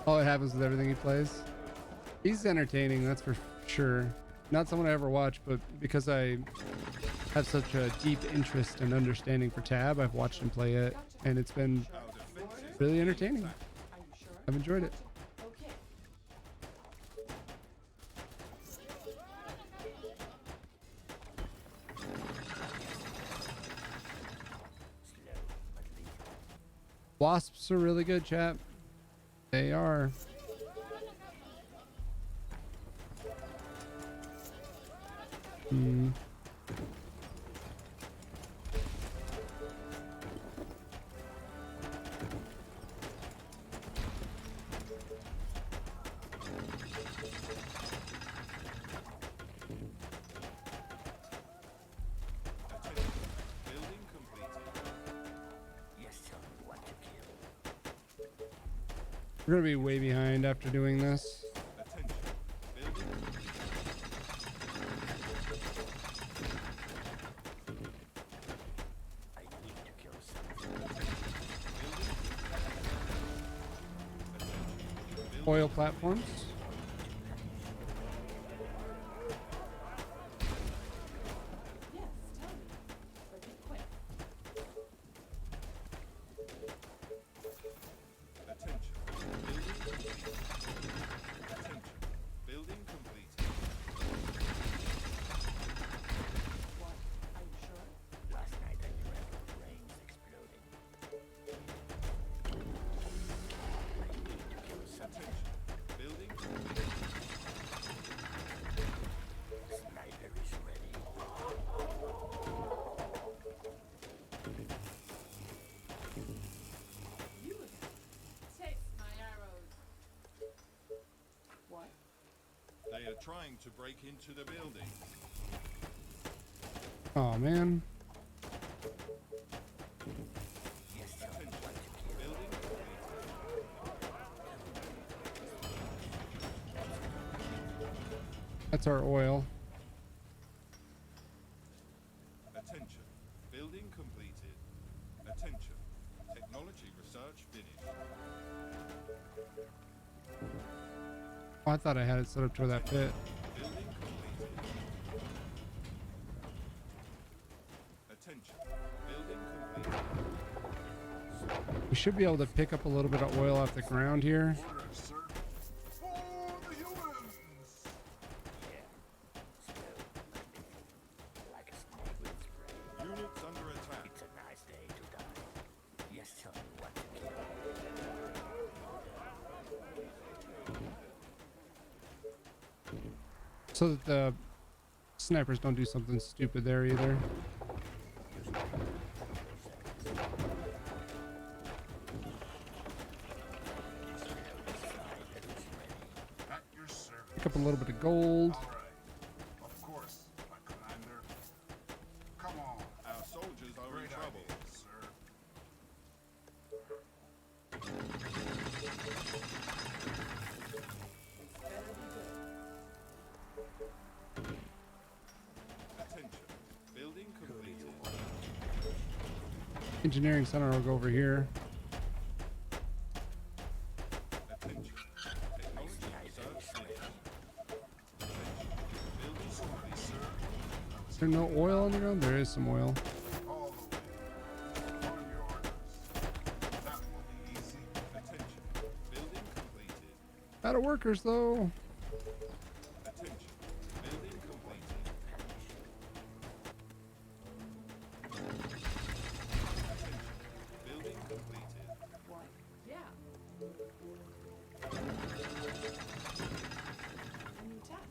Oh, it happens with everything he plays. He's entertaining, that's for sure. Not someone I ever watch, but because I have such a deep interest and understanding for Tab, I've watched him play it, and it's been Our defenses really entertaining. Are you sure? I've enjoyed it. Okay. Wasps are really good, chat. They are. Hmm. attention. Building completed. Yes, tell me what to kill. We're gonna be way behind after doing this. Attention. Building completed. I need to kill something. Oil platforms. Yes, tell me. But be quick. Attention. Building completed. Attention. Building completed. What? Are you sure? Last night I dreamt of brains exploding. They are trying to break into the building. Oh man. Attention. Building completed. That's our oil. Attention. Building completed. Attention. Technology research finished. Oh, I thought I had it set up to where that fit. Building completed. Attention. Building completed. We should be able to pick up a little bit of oil off the ground here. Orders, sir. For the humans! Like a snake with its prey. Units under attack. It's a nice day to die. Yes, tell me what to kill. So that the snipers don't do something stupid there either. At your service. Pick up a little bit of gold. All right. Of course, my commander. Come on. Our soldiers are in Great trouble. idea, sir. Attention. Building completed. Engineering center will go over here. Attention. Technology research finished. Attention. Building Sorry, sir. Is there no oil on the ground? There is some oil. All the way. On your orders. That will be easy. Attention. Building completed. Out of workers though. Attention. Building completed. Attention. Building completed. What? Yeah. A new task.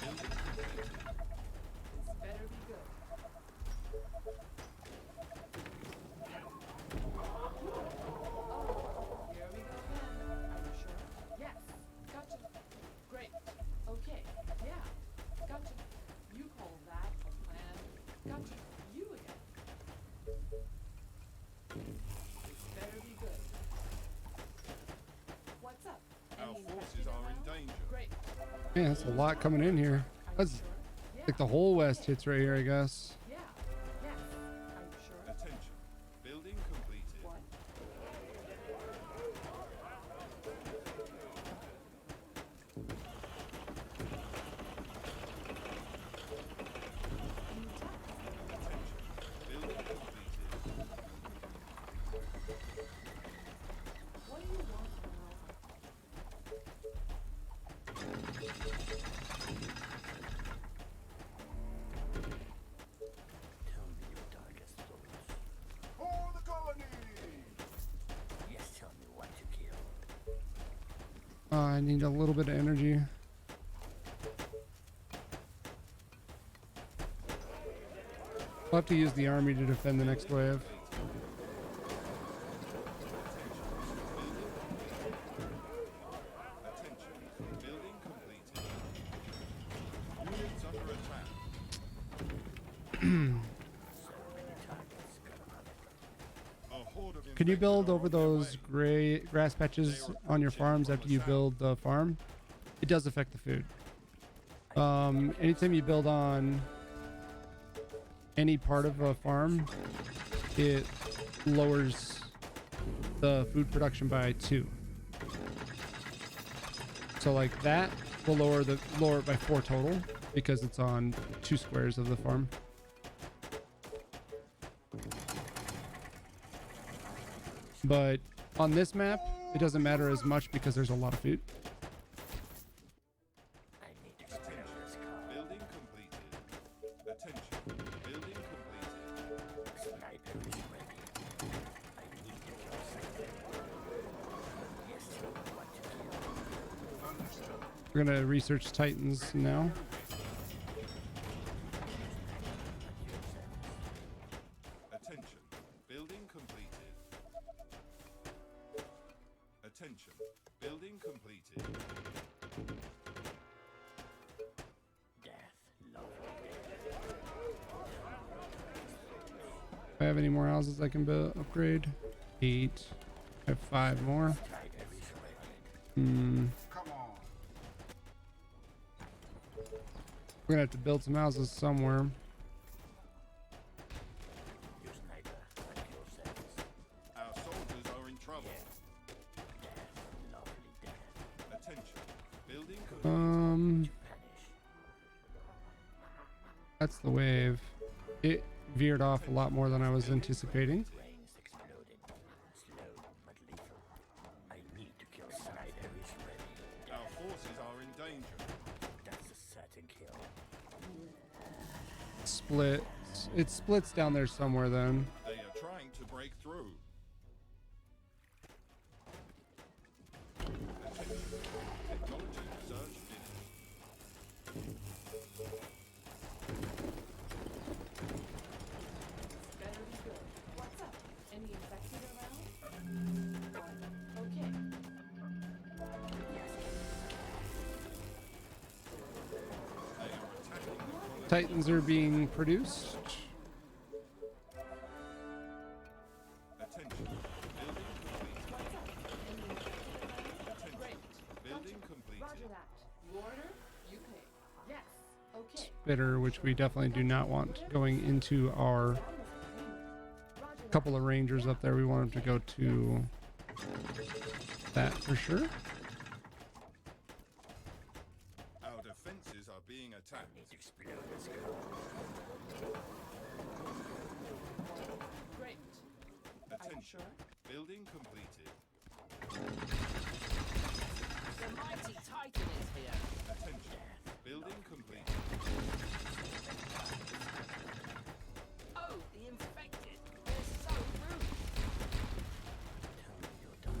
Building completed. This better be good. Oh, here we go then. Are you sure? Yes. Gotcha. Great. Okay. Yeah. Gotcha. You call that a plan? Gotcha. You again. This better be good. What's up? Our Any forces infected are in around? danger. Great. Man, that's a lot coming in here. Are you That's sure? Yeah. like the whole west hits right here, I guess. Yeah. Yes. Are you sure? Attention. Building completed. What? Attention. Building completed. What do you want now? Tell me your darkest thoughts. For the colony! Yes, tell me what to kill. I need a little bit of energy. I'll have to use the army to defend the next wave. Attention. Building completed. Units under attack. A horde of Can you infected build are over on their those way. gray grass patches on your farms after you build the farm? It does affect the food. Anytime you build on any part of a farm, it lowers the food production by 2. So like that will lower it by 4 total because it's on 2 squares of the farm. But on this map, it doesn't matter as much because there's a lot of food. I need to spare this car. Building completed. Attention. Building completed. Sniper is ready. I need to kill something. Yes, tell me what to kill. Understood. We're gonna research Titans now. Attention. Building completed. Attention. Attention. Building completed. Death, lovely If I have any more houses I can build, upgrade. 8. I have 5 more. death. Sniper is ready. Come on. We're gonna have to build some houses somewhere. You sniper, like yourselves. Our soldiers are in trouble. Death, lovely death. Attention. Building completed. Vanish. That's the wave. It veered off a lot more than I was anticipating. Brains exploded. Slow but lethal. I need to kill sniper is ready. Our forces are in danger. That's a certain kill. Split. It splits down there somewhere then. They are trying to break through. Attention. Technology research finished. Better be good. What's up? Any infected around? Okay. They are attacking the colony. Titans are being produced. Attention. Building complete. What's up? Any infected around? Attention. Great. Building Roger completed. that. You order, you pay. Yes. Okay. Spitter, which we definitely do not want going into our Roger that. couple of rangers up there. We want them to go to that for sure. Our defenses are being attacked. Explode. Let's go. Great. Are you Attention. sure? Building completed. The mighty Titan is here. Attention. Building completed. Oh, the infected. They're so rude. Tell me you're done.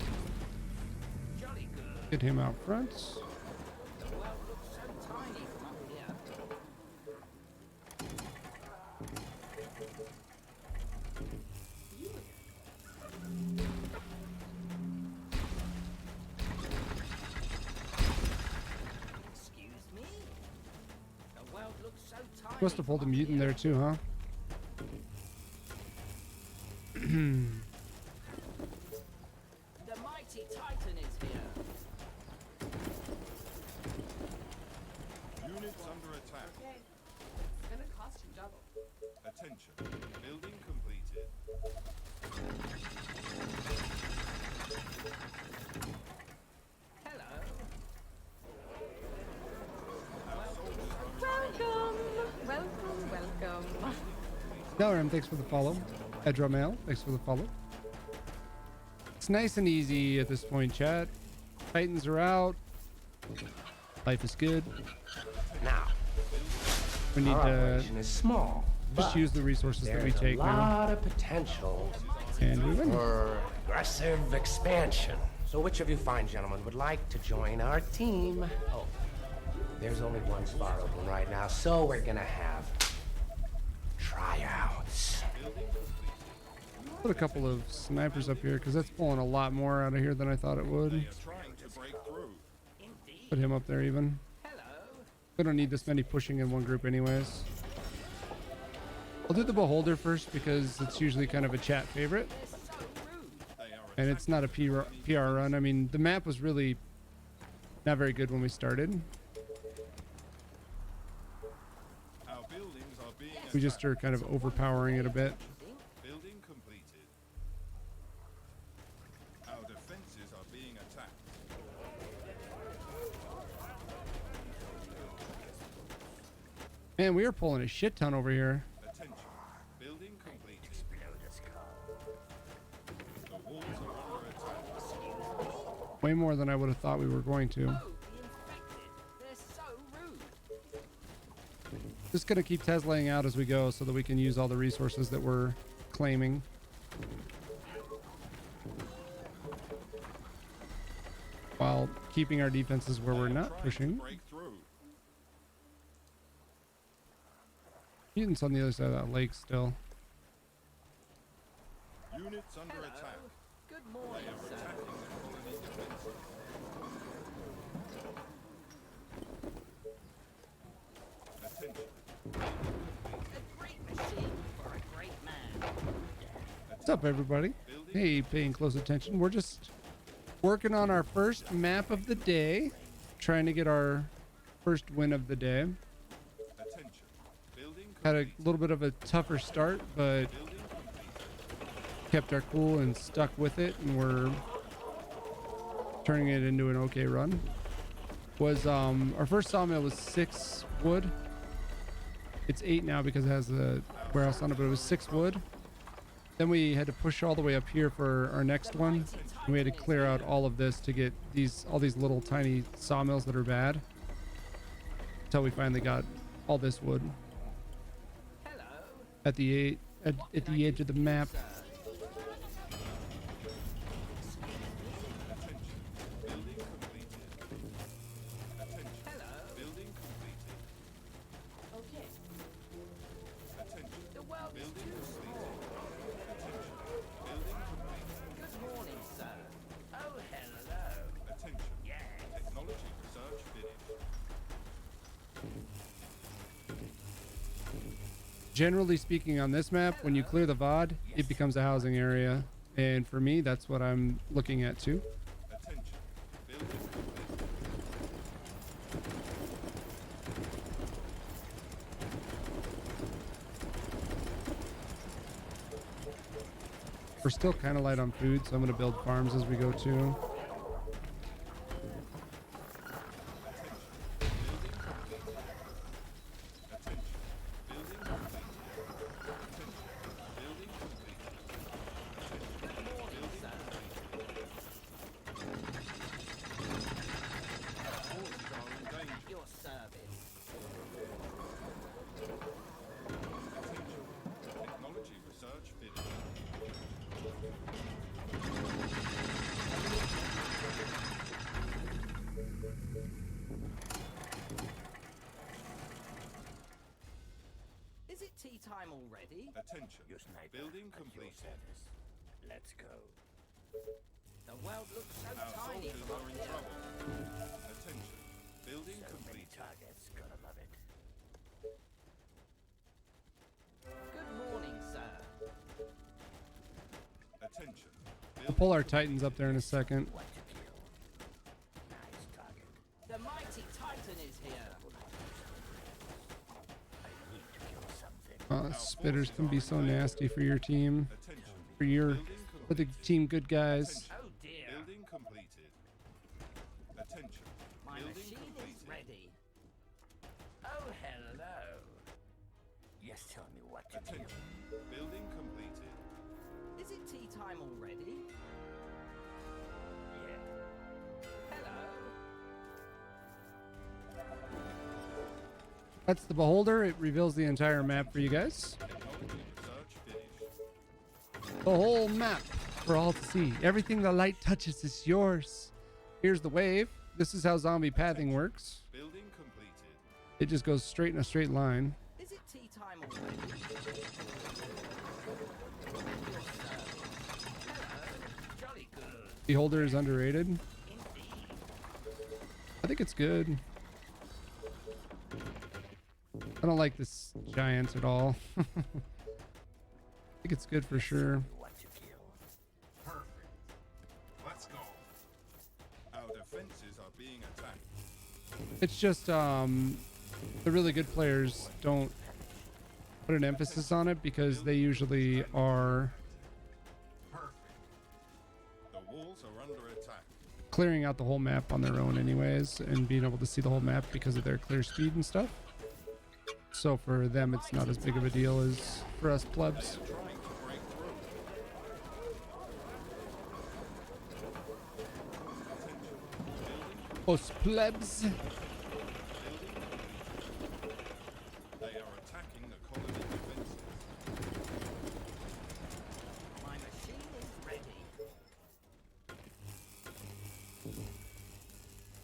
Jolly good. Get him out front. The world looks so tiny from up here. Excuse me? The world looks so tiny. Must have pulled a from up mutant here. there too, huh? The mighty Titan is here. Units under attack. Okay. It's gonna cost you double. Attention. Building completed. Hello. Our soldiers are Welcome, welcome. Dalaram, thanks for the follow. Edramail, thanks for the follow. It's nice and easy at this point, chat. Titans are out. Life is good. Now, We need our to operation is small, just but use the resources that we there's take a now. lot of potential And we win. for aggressive expansion. So which of you fine gentlemen would like to join our team? Oh, there's only one spot open right now, so we're gonna have tryouts. Put a couple of snipers up here because that's pulling a lot more out of here than I thought it would. They are trying to break through. Put him up there even. Hello. We don't need this many pushing in one group anyways. I'll do the Beholder first because it's usually kind of a chat favorite. They're so rude. They are And it's not a PR run. I mean, the map was really not very good when we started. Our buildings are being We just are kind of overpowering it a bit. Building completed. Our defenses are being attacked. Man, we are pulling a shit ton over here. Attention. Building completed. Explode. Let's go. The walls are under attack. Way more than I would have thought we were going to. Oh, the infected. They're so rude. Just gonna keep Teslaing out as we go so that we can use all the resources that we're claiming. While keeping our defenses where we're They are not trying pushing. to break through. Mutants on the other side of that lake still. Units under Hello. attack. Good They morning, are sir. attacking the colony defenses. up, everybody? Hey, paying close attention. We're just working on our first map of the day, trying to get our first win of the day. Had a little bit of a tougher start, but kept our cool and stuck with it, and we're turning it into an okay run. Was our first sawmill was 6 wood. It's 8 now because it has the warehouse on it, but it was 6 wood. Then we had to push all the way up here for our next one, and we had to clear out all of this to get all these little tiny sawmills that are bad, until we finally got all this wood at the edge of the map. Okay. The world is too small. Good morning, sir. Oh, hello. Attention. Yes. Technology research finished. Generally speaking, on this map, when you clear the VOD, it becomes a housing area. And for me, that's what I'm looking at too. Attention. Building complete. We're still kind of light on food, so I'm going to build farms as we go too. Your service. Technology research finished. Is it tea time already? Attention. Your sniper Building at your completed. service. Let's go. The world looks so Our tiny soldiers from are up in here. trouble. Attention. Building So many completed. targets. Gonna love it. Good morning, sir. Attention. I'll pull our Titans up there in a second. What to kill? Nice target. The mighty Titan is here. I need to kill something. Spitters can be so nasty for your team, Attention. for the team good guys. Oh dear. Building completed. Attention. My Building machine is completed. ready. Oh, hello. Yes, tell me what to kill. Attention. Building completed. Is it tea time already? Yeah. Hello. That's the beholder. It reveals the entire map for you guys. Technology research finished. The whole map for all to see. Everything the light touches is yours. Here's the wave. This is how zombie pathing works. Building completed. It just goes straight in a straight line. Is it tea time already? Your service. Hello. Jolly good. Beholder is underrated. Indeed. I think it's good. I don't like this giant at all. I think it's good for sure. What to kill? Perfect. Let's go. Our defenses are being attacked. It's just the really good players don't put an emphasis on it because they usually are Perfect. The walls are under attack. clearing out the whole map on their own anyways and being able to see the whole map because of their clear speed and stuff. So for them, it's not as big of a deal as for us plebs. Trying to break through. Us plebs. They are attacking the colony defenses. My machine is ready.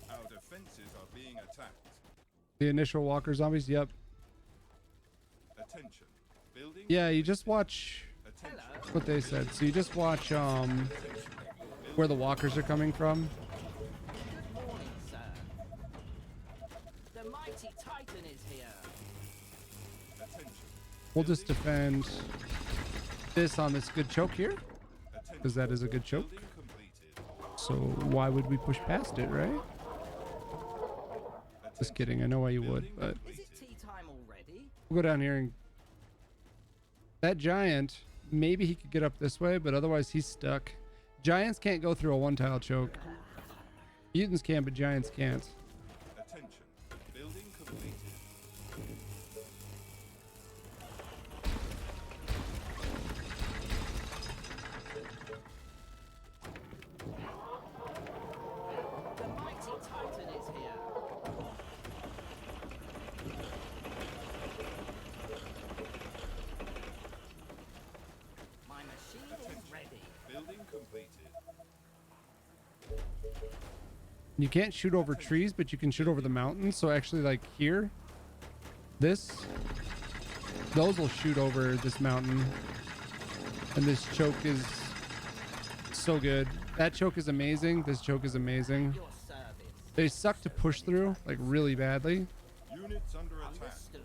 Our defenses are being attacked. The initial walker zombies. Yep. Attention. Building. Yeah, you just watch Attention. what they said. So you just watch where the walkers are coming from. Good morning, sir. The mighty Titan is here. Attention. We'll just defend this on this good choke here, because that is a good choke. Building completed. So why would we push past it, right? Just kidding. I know why you would, but Is it tea time already? we'll go down here and that giant, maybe he could get up this way, but otherwise he's stuck. Giants can't go through a one tile choke. Mutants can, but giants can't. Attention. Building completed. The mighty Titan is here. My machine is ready. Building completed. You can't shoot over trees, but you can shoot over the mountains. So actually, like here, those will shoot over this mountain. And this choke is so good. That choke is amazing. This choke is amazing. Your service. They suck to push through, like really badly. Units under attack. Understood.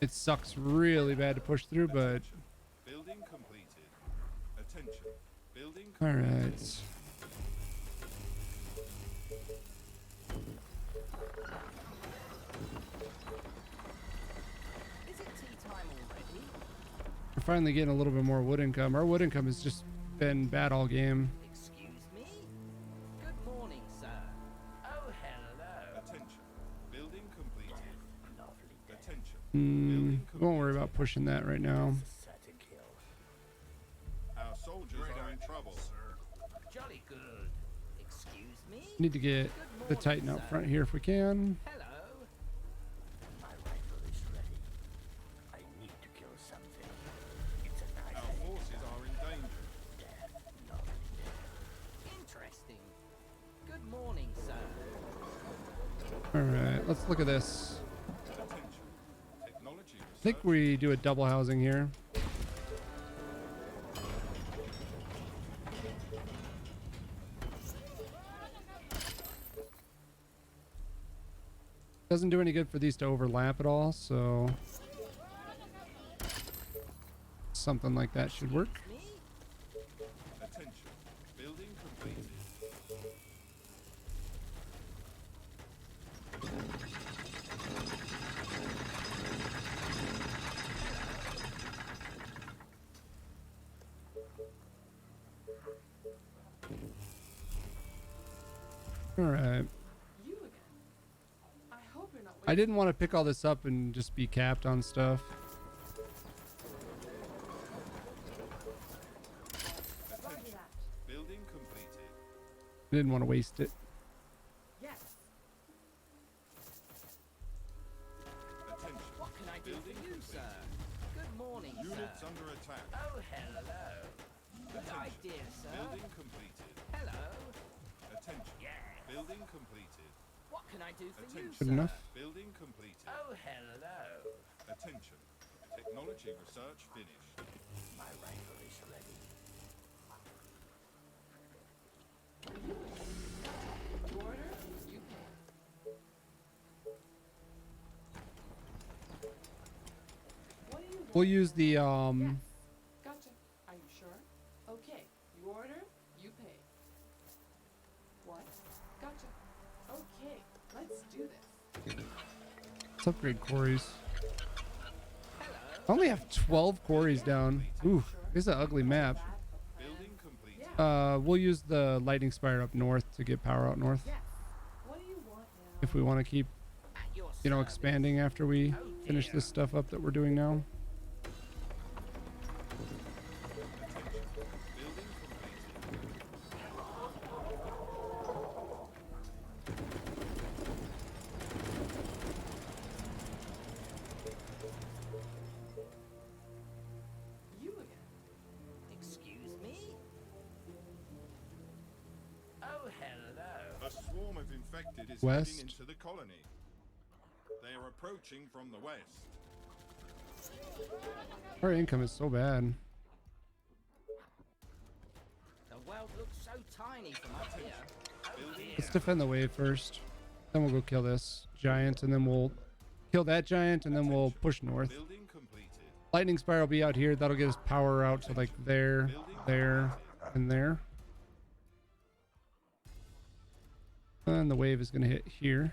It sucks really bad to push through, but Building completed. Attention. Building all completed. right. Is it tea time already? We're finally getting a little bit more wood income. Our wood income has just been bad all game. Excuse me? Good morning, sir. Oh, hello. Attention. Building completed. Lovely day. Attention. We won't worry about pushing that right now. Certain kill. Our soldiers are in trouble. Jolly good. Excuse me? Need to get the Titan out front here if we can. Hello. My rifle is ready. I need to kill something. It's a knife. Our forces are in danger. Death. Lovely death. Interesting. Good morning, sir. All right, let's look at this. Attention. Technology I think we do a double housing here. Doesn't do any good for these to overlap at all, so something like that should work. Me? Attention. Building completed. All right. You again. I hope you're not I didn't want to pick all this up and just be capped on stuff. Roger that. Building completed. Didn't want to waste it. Yes. Attention. What can I do Building for you, completed. sir? Good morning, Units sir. under attack. Oh, hello. Good Attention. idea, sir. Building completed. Hello. Attention. Yes. Building completed. What can I do for you, Attention. sir? Good enough. Building completed. Oh, hello. Attention. Technology research finished. My rifle is ready. You order, you pay. What do you want? We'll use the Yes. Gotcha. Are you sure? Okay. You order, you pay. What? Gotcha. Okay. Let's do this. let's upgrade quarries. I only have 12 quarries down. Ooh, this is an ugly map. Building completed. We'll use the lightning spire up north to get power out north Yes. What do you want now? if we want to keep, Your you know, service. expanding after we Oh, finish dear. this stuff up that we're doing now. Building completed. You again. Excuse me? Oh, hello. A swarm of infected is West. heading into the colony. They are approaching from the west. Our income is so bad. The world looks so tiny from up here. Oh, Building dear. Let's defend the wave first. Then we'll go kill this giant, and then we'll kill that giant, and then we'll push north. Building completed. Lightning Spire will be out here. That'll get us power out to like there, there, and there. And the wave is going to hit here.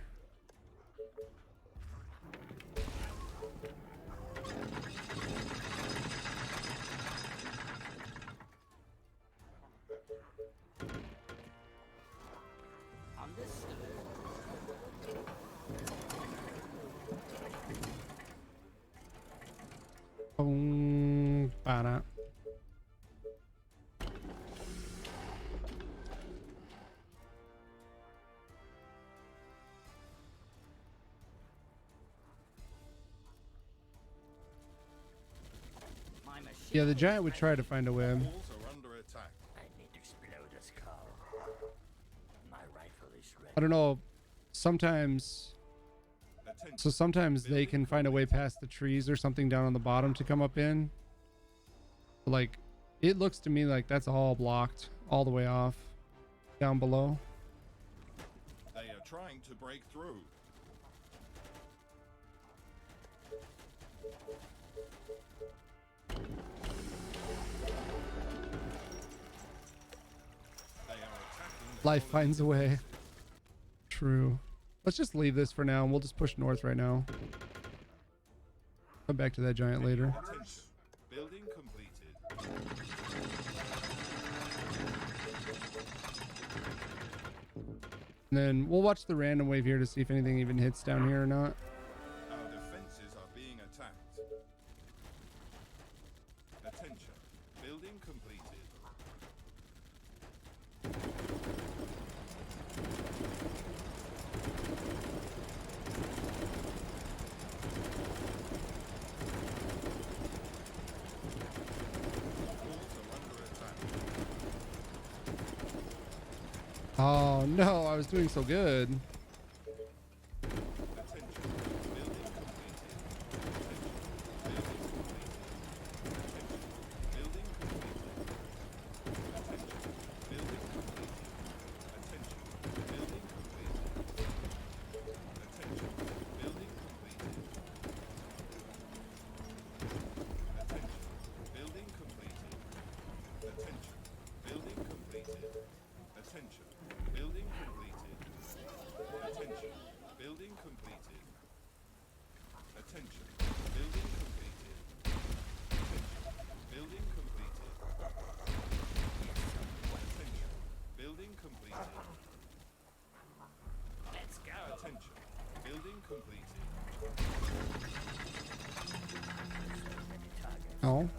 Boom, ba-da. My machine Yeah, the giant would try to find a way. Walls are under attack. I need to explode this car. My rifle is ready. I don't know. Sometimes, Attention. so sometimes they can find a way past the trees or something down on the bottom to come up in. Like, it looks to me like that's all blocked all the way off down below. They are trying to break through. They are attacking. Life finds a way. True. Let's just leave this for now and we'll just push north right now. Come back to that giant later. Attention. Building completed. And then we'll watch the random wave here to see if anything even hits down here or not. Our defenses are being attacked. Attention. Building completed. Walls are under attack. Oh no, I was doing so good. Attention. Building completed. Attention. Building completed. Attention. Building completed. Attention. Building completed. Attention. Building completed. Attention. Building completed. Attention. Building completed. Attention. Building completed. Attention. Building completed. Building completed. Attention. Building completed. Let's go. Attention. Building completed. Oh.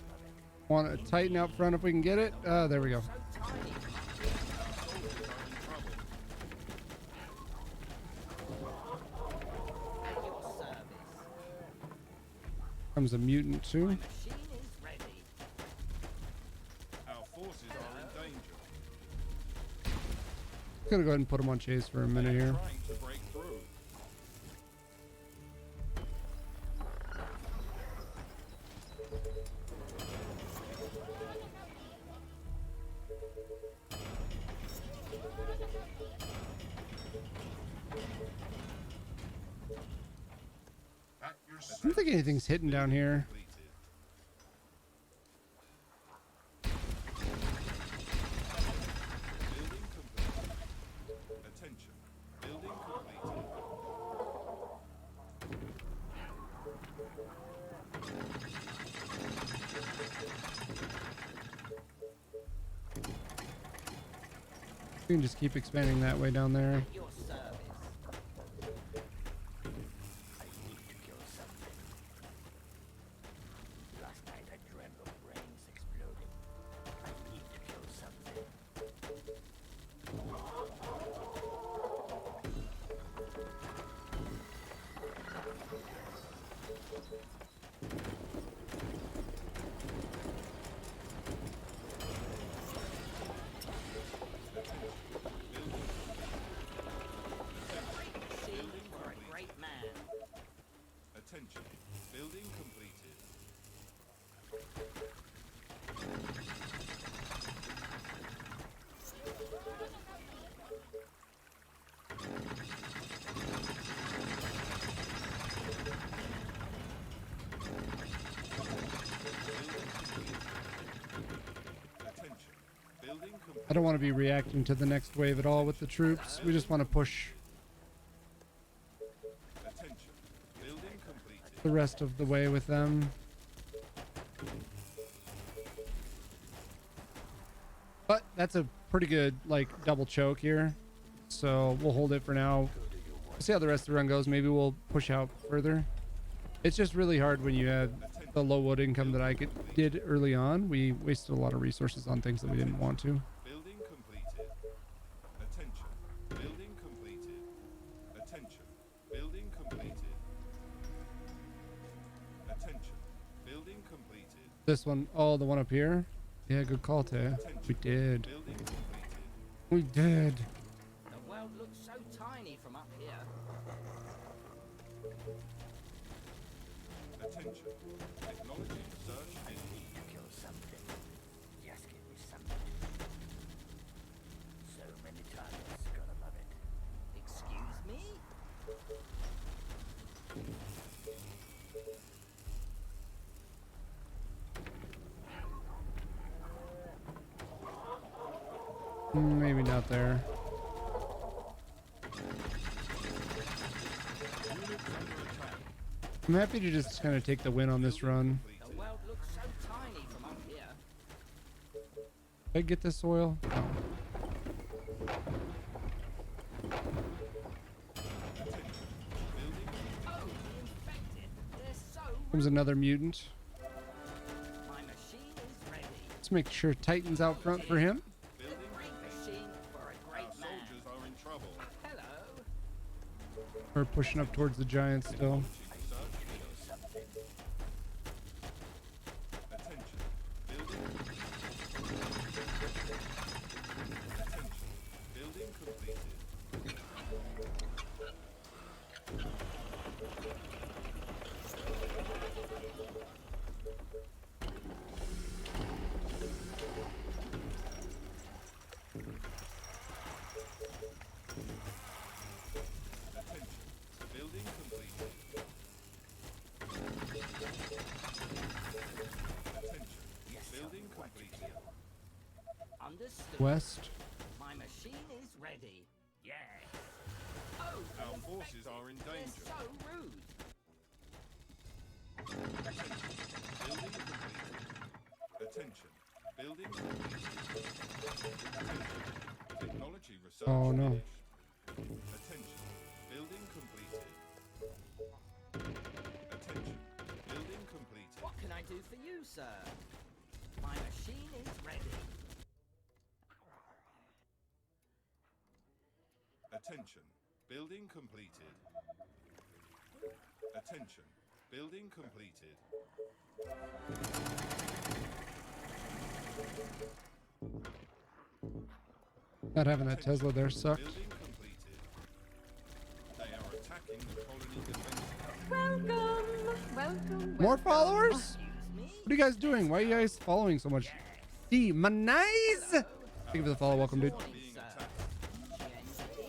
Want to tighten out front if we can get it? There we go. So tiny. Our soldiers are in trouble. At your service. Comes a mutant too. My machine is ready. Our forces are in danger. Gonna go ahead and put him on chase for a minute here. Trying to break through. At your I don't think anything's hitting down here. Completed. Building completed. Attention. Building completed. We can just keep expanding that way down there. At your service. I need to kill something. Last night I dreamt of brains exploding. I need to kill something. I don't want to be reacting to the next wave at all with the troops. We just want to push Attention. Building completed. the rest of the way with them. But that's a pretty good, like, double choke here. So we'll hold it for now. See how the rest of the run goes. Maybe we'll push out further. It's just really hard when you have the low wood income that I did early on. We wasted a lot of resources on things that we didn't want to. Building completed. Attention. Building completed. Attention. Building completed. Attention. Building completed. This one, oh, the one up here. Yeah, good call, Tay. We did. Building completed. We did. The world looks so tiny from up here. Attention. Technology research finished. To kill something. Just give me something. So many targets, gotta love it. Excuse me? Maybe not there. I'm happy to just kind of take the win on this run. The world looks so tiny from up here. Did I get this oil? No. Oh, the infected. They're so Comes another mutant. My machine is ready. Let's make sure Titan's out front for him. The great machine for a Our great man. soldiers are in trouble. Hello. We're pushing up towards the giant still. Research finished. Attention. Building. Attention. Building completed. Attention. Building completed. Attention. Building completed. Understood. West. My machine is ready. Yeah. Oh, Our forces are in they're danger. so rude. Building completed. Attention. Building completed. Attention. Technology research Oh, no. finished. Attention. Building completed. Attention. Building completed. What can I do for you, sir? My machine is ready. Attention. Building completed. Attention. Building completed. Not having that Tesla there sucked. Building completed. They are attacking the colony defense. Welcome, welcome. More welcome. followers? Excuse me? What are you guys doing? Why are you guys following so much? Demonize! Thank you for the follow. Welcome, dude. Morning, Being sir. attacked. GNT.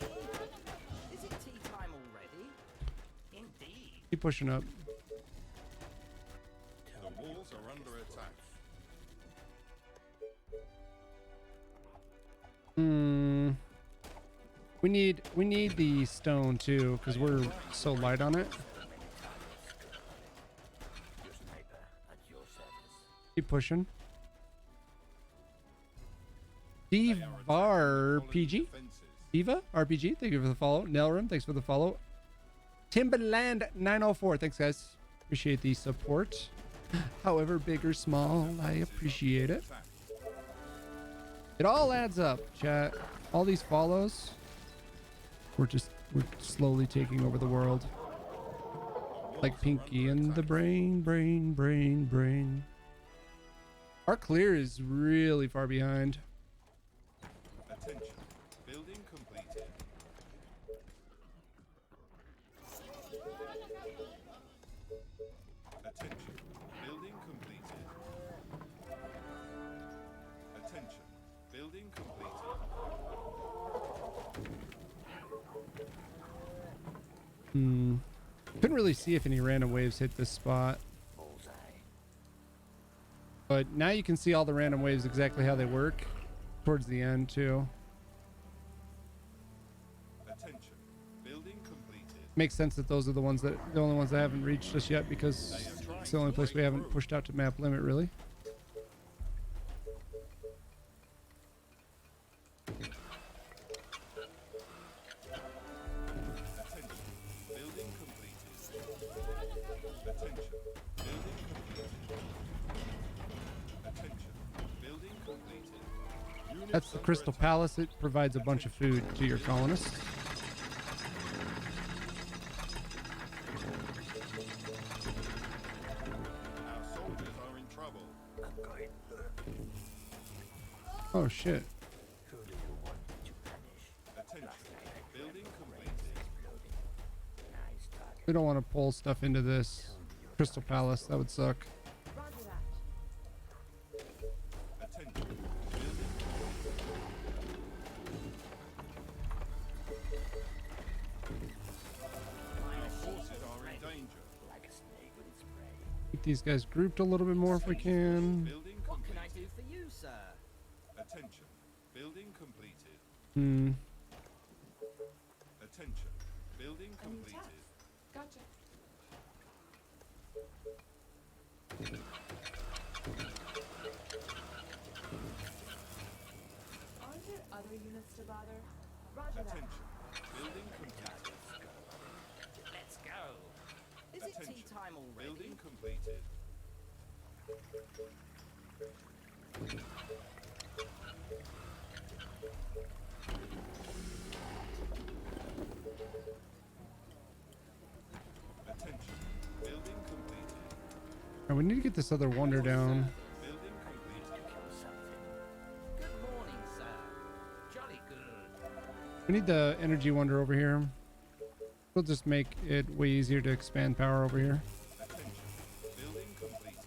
Is it tea time already? Indeed. Keep pushing up. The walls are under attack. We need the stone too, because we're so light on it. Your sniper at your service. Keep pushing. They are attacking the Divar colony PG. defenses. Diva RPG, thank you for the follow. Nelrum, thanks for the follow. Timberland 904, thanks guys. Appreciate the support. However big or small, I appreciate it. Attack. It all adds up, chat. All these follows. We're slowly taking over the world. Like Pinky and the brain. Our clear is really far behind. Attention. Building completed. Attention. Building completed. Attention. Building completed. Couldn't really see if any random waves hit this spot. Bullseye. But now you can see all the random waves exactly how they work. towards the end too. Attention. Building completed. Makes sense that those are the only ones that haven't reached us yet, because it's the only place we haven't pushed out to map limit really. Attention. Building completed. Attention. Building completed. Attention. Building completed. Units That's the under Crystal attack. Palace. It provides a bunch of food to your colonists. Our soldiers are in trouble. I'm going. Oh shit. Who do you want to punish? Attention. Building completed. Exploding. Nice target. We don't want to pull stuff into this Crystal Palace. That would suck. Roger that. Attention. Building Our forces are in danger. Like a snake with its prey. Keep these guys grouped a little bit more if we can. Building What can I completed. do for you, sir? Attention. Building completed. Hmm. Attention. Building A new completed. task. Gotcha. Aren't there other units to bother? Roger that. Attention. Building completed. Let's go. Is it tea Attention. time already? Building completed. Attention. Building completed. And we need to get this other wonder down. Building completed. Kill something. Good morning, sir. Jolly good. We need the energy wonder over here. We'll just make it way easier to expand power over here. Attention. Building completed.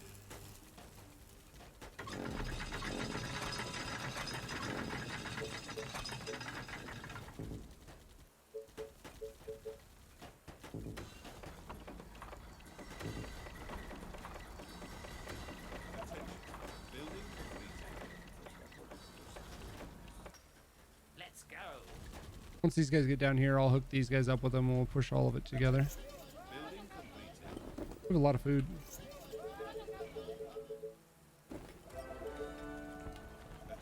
Attention. Building completed. Let's go. Once these guys get down here, I'll hook these guys up with them and we'll push all of it together. Building completed. We have a lot of food.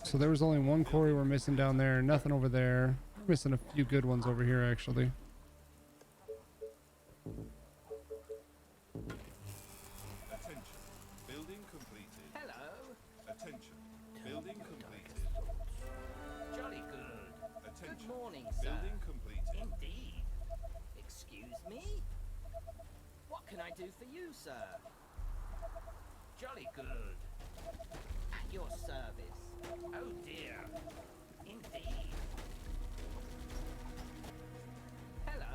So there was only one quarry we're missing down there. Nothing over there. We're missing a few good ones over here, actually. Attention. Building completed. Hello. Attention. Building completed. Jolly good. Good Attention. morning, sir. Building completed. Indeed. Excuse me? What can I do for you, sir? Jolly good. At your service. Oh dear. Indeed. Hello.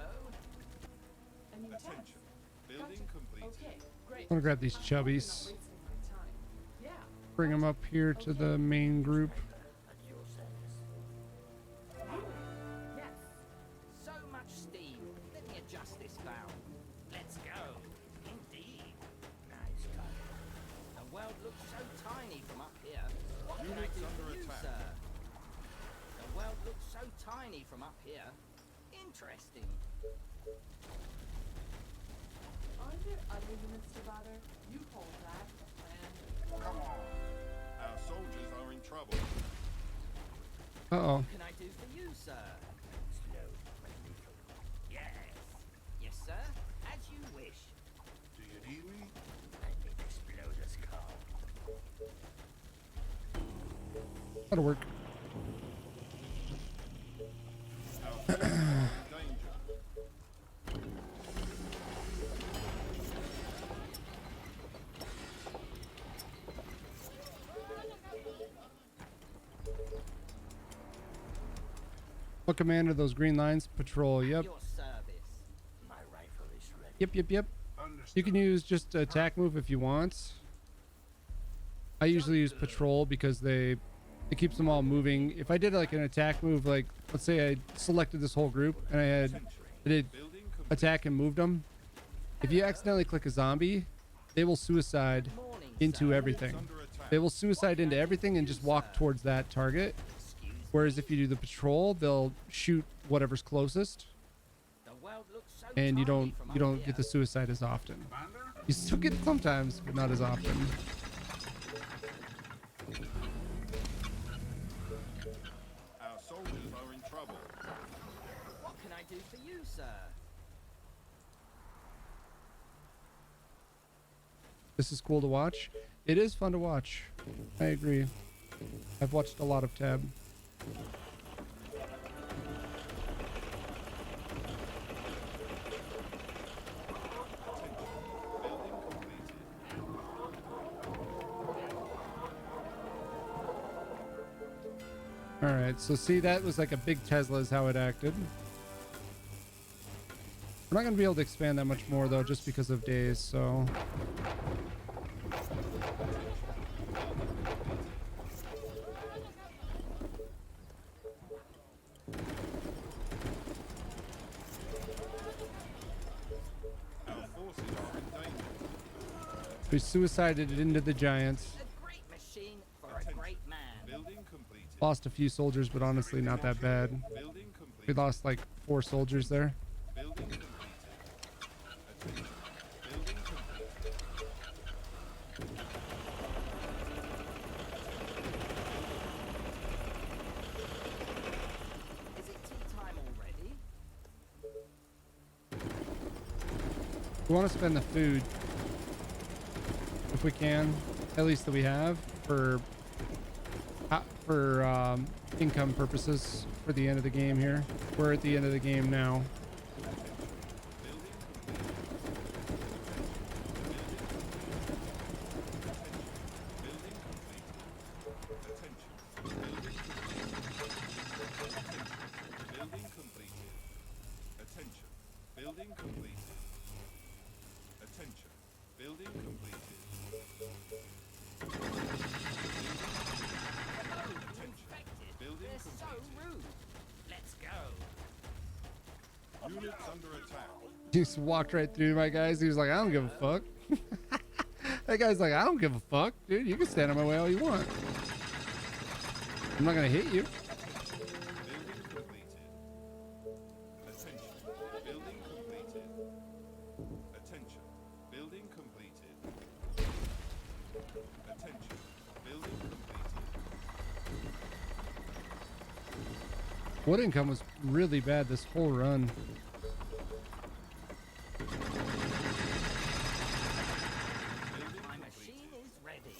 A new task. Attention. Building completed. Okay, great. I'm gonna grab these I'm chubbies. not wasting my time. Yeah. Bring them up here to the main group. At your service. Yes. So much steam. Let me adjust this valve. Let's go. Indeed. Nice target. The world looks so tiny from up here. What can I Units do under for you, attack. sir? The world looks so tiny from up here. Interesting. Aren't there other units to bother? You hold that. Plan. Come on. Our soldiers are in trouble. Uh-oh. What can I do for you, sir? Slow but lethal. Yes. Yes, sir. As you wish. Do you need me? I need exploders call. That'll work. Our forces are in danger. What command are those green lines? Patrol. Yep. Your service. My rifle is ready. Yep. Understood. You can use just attack move if you want. I usually use patrol because it keeps them all moving. If I did like an attack move, like let's say I selected this whole group and I did Building complete. attack and moved them. If you accidentally click a zombie, they will suicide Morning, into sir. everything. Under attack. They will suicide into everything and just walk towards that target. Whereas if you do the patrol, they'll shoot whatever's closest, The world looks so and you tiny don't from you up don't here. get the suicide as often. Commander? You still get it sometimes, but not as often. Our soldiers are in trouble. What can I do for you, sir? This is cool to watch. It is fun to watch. I agree. I've watched a lot of Tab. Building completed. All right, so see, that was like a big Tesla is how it acted. We're not going to be able to expand that much more though, just because of days, so. Our forces are in danger. We suicided it into the Giants. A great machine for a great man. Building completed. Lost a few soldiers, but honestly not that bad. Building We completed. lost like 4 soldiers there. Building completed. Attention. Building completed. Is it tea time already? We want to spend the food, if we can, at least that we have, for income purposes for the end of the game here. We're at the end of the game now. Building completed. Attention. Building completed. Attention. Building completed. Infected. Building They're so completed. rude. Let's go. Units under attack. He just walked right through my guys. He was like, I don't give a fuck. That guy's like, I don't give a fuck, dude. You can stand in my way all you want. I'm not gonna hit you. Building completed. Attention. Building completed. Attention. Building completed. Attention. Building completed. Wood income was really bad this whole run. Building My completed. machine is ready.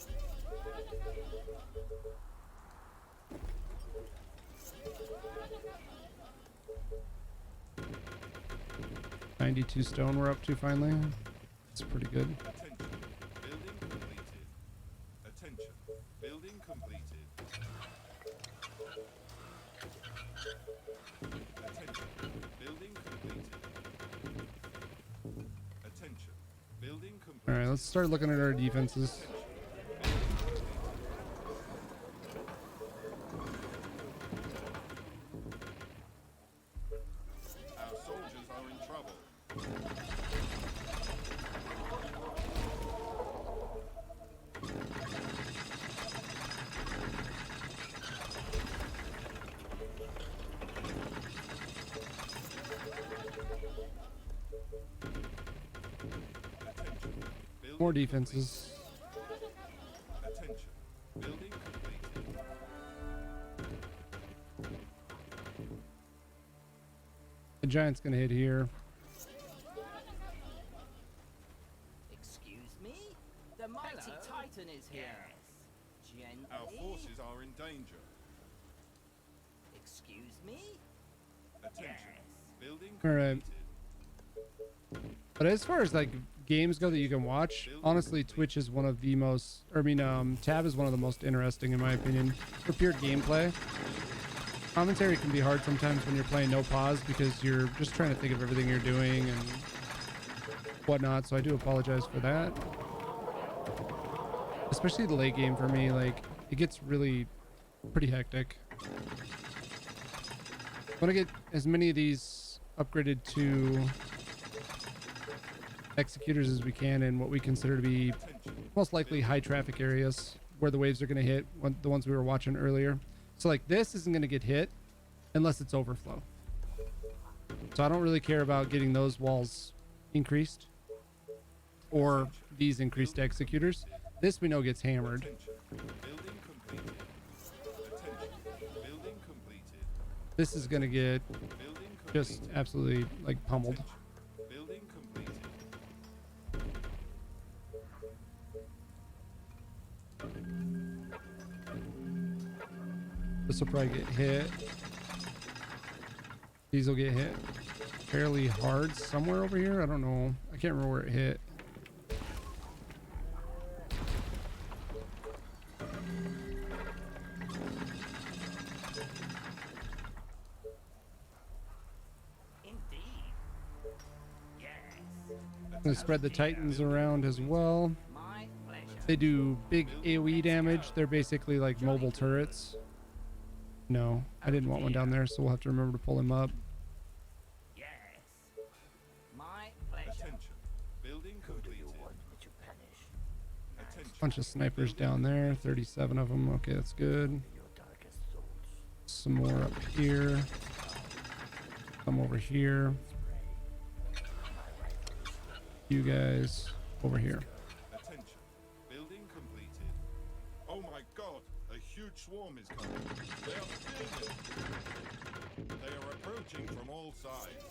92 stone we're up to finally. It's pretty good. Attention. Building completed. Attention. Building completed. Attention. Building completed. Attention. Building All completed. right, let's start looking at our defenses. Our soldiers are in trouble. Attention. Building More defenses. Attention. Building completed. The Giant's gonna hit here. Excuse me? The mighty Titan is here. Gently. Our forces are in danger. Excuse me? Attention. Building All right. completed. But as far as like games go that you can watch, honestly, Twitch is one of the most, or I mean, Tab is one of the most interesting in my opinion for pure gameplay. Commentary can be hard sometimes when you're playing no pause because you're just trying to think of everything you're doing and whatnot. So I do apologize for that. Especially the late game for me, like it gets really pretty hectic. Want to get as many of these upgraded to executors as we can in what we consider to be most likely high traffic areas where the waves are going to hit, the ones we were watching earlier. So like this isn't going to get hit unless it's overflow. So I don't really care about getting those walls increased or these increased executors. This we know gets hammered. Building completed. Attention. Building completed. This is going to get Building just completed. absolutely like pummeled. Building completed. This will probably get hit. These will get hit fairly hard somewhere over here. I don't know. I can't remember where it hit. Indeed. Yes. I'm gonna spread the Titans around as well. My pleasure. They do big AoE damage. They're basically like mobile turrets. No, I didn't want one down there, so we'll have to remember to pull him up. Yes. My pleasure. Attention. Building completed. Attention. Bunch of snipers down there, 37 of them. Okay, that's good. Some more up here. Some over here. You guys over here. Attention. Building completed. Oh my god! A huge swarm is coming. They are fearing it. They are approaching from all sides.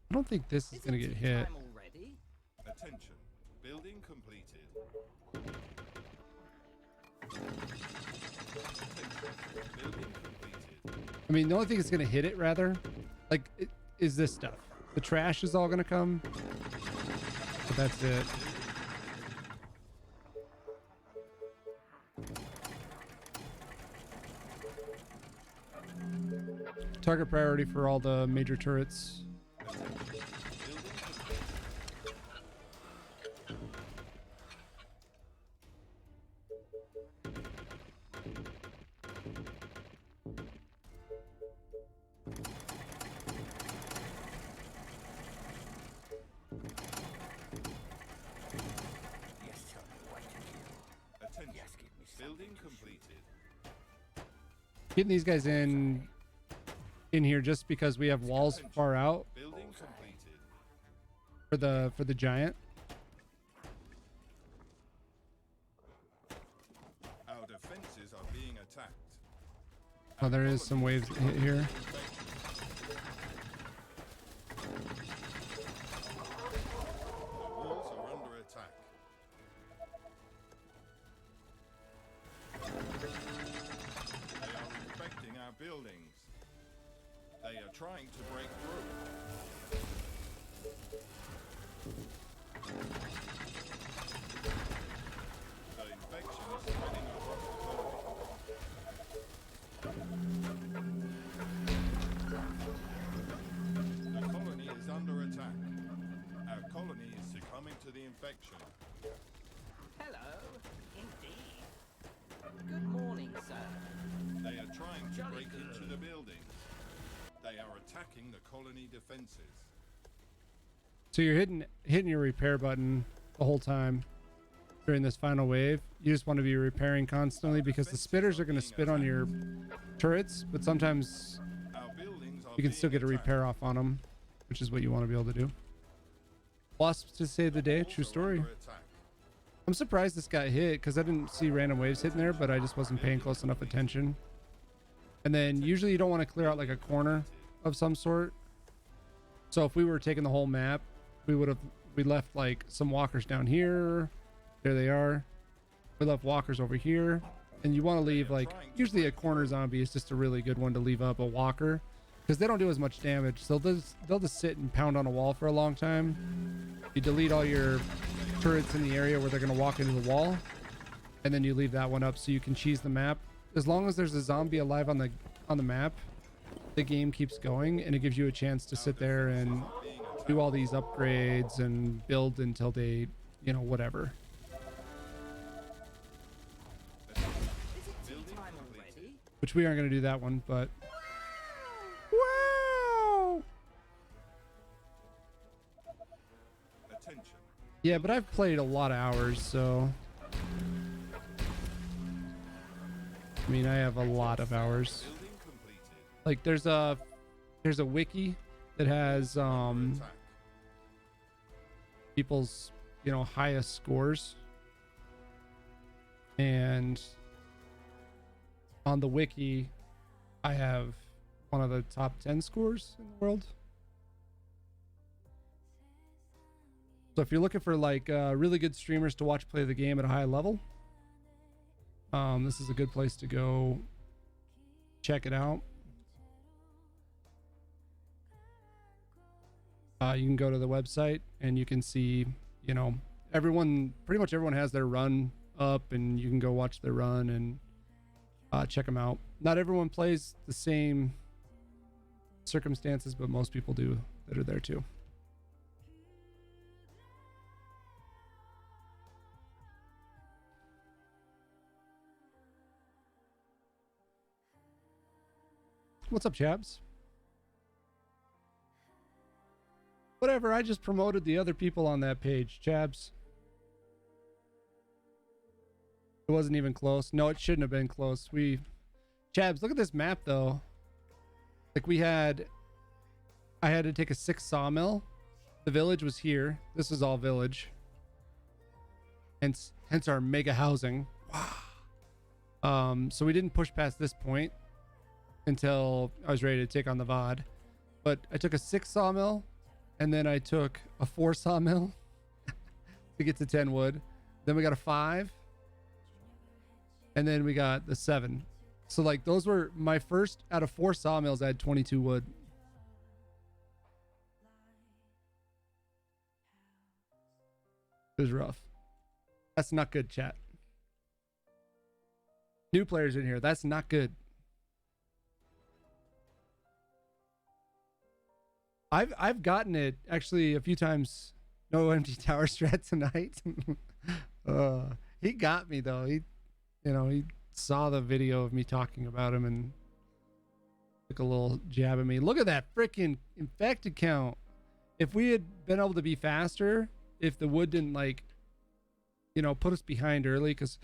I don't think this is gonna get hit. Time already? Attention. Building completed. Attention. Building completed. I mean, the only thing that's gonna hit it, rather, like, is this stuff. The trash is all gonna come, but that's it. Target priority for all the major turrets. Attention. Building completed. Getting these guys in here just because we have walls far out Building completed. for the giant. Our defenses are being attacked. Oh, there is some waves that hit here. The walls are under attack. They are infecting our buildings. They are trying to break through. The infection is spreading across the colony. The colony is under attack. Our colony is succumbing to the infection. Hello. Indeed. Good morning, sir. They are trying to Jolly break good. into the building. They are attacking the colony defenses. So you're hitting your repair button the whole time during this final wave. You just want to be repairing constantly because the spitters are going to spit on your turrets, but sometimes Our buildings are you can still being get a attacked. repair off on them, which is what you want to be able to do. Wasps to save the day. Walls True are story. under attack. I'm surprised this got hit because I didn't see random waves hitting there, but I just wasn't paying close enough attention. And then usually you don't want to clear out like a corner of some sort. So if we were taking the whole map, we left like some walkers down here. There they are. We left walkers over here. And you want to leave like, usually a corner zombie is just a really good one to leave up, a walker, because they don't do as much damage. So they'll just sit and pound on a wall for a long time. You delete all your turrets in the area where they're going to walk into the wall, and then you leave that one up so you can cheese the map. As long as there's a zombie alive on the map, the game keeps going, and it gives you a chance to sit there and do all these upgrades and build until they, whatever. Is it tea time already? Which we aren't going to do that one, but attention. Yeah, but I've played a lot of hours, so I mean, I have a lot of hours. Building completed. Like there's a wiki that has Under attack. people's, you know, highest scores, and on the wiki I have one of the top 10 scores in the world. So if you're looking for like really good streamers to watch play the game at a high level, this is a good place to go check it out. You can go to the website and you can see, you know, pretty much everyone has their run up, and you can go watch their run and check them out. Not everyone plays the same circumstances, but most people do that are there too. What's up, Chabs? Whatever, I just promoted the other people on that page, Chabs. It wasn't even close. No, it shouldn't have been close. Chabs, look at this map though. Like I had to take a 6 sawmill. The village was here. This is all village. Hence our mega housing. Wow. So we didn't push past this point until I was ready to take on the VOD. But I took a 6 sawmill, and then I took a 4 sawmill to get to 10 wood. Then we got a 5, and then we got the 7. So like those were my first out of 4 sawmills. I had 22 wood. It was rough. That's not good, chat. New players in here. That's not good. I've gotten it actually a few times. No empty tower strat tonight. He got me though. He saw the video of me talking about him and took a little jab at me. Look at that freaking infected count. If we had been able to be faster, if the wood didn't put us behind early, because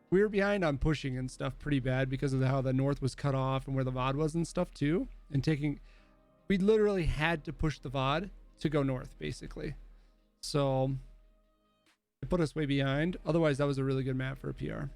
we were behind on pushing and stuff pretty bad because of how the north was cut off and where the VOD was and stuff too. And we literally had to push the VOD to go north, basically. So it put us way behind. Otherwise, that was a really good map for a PR.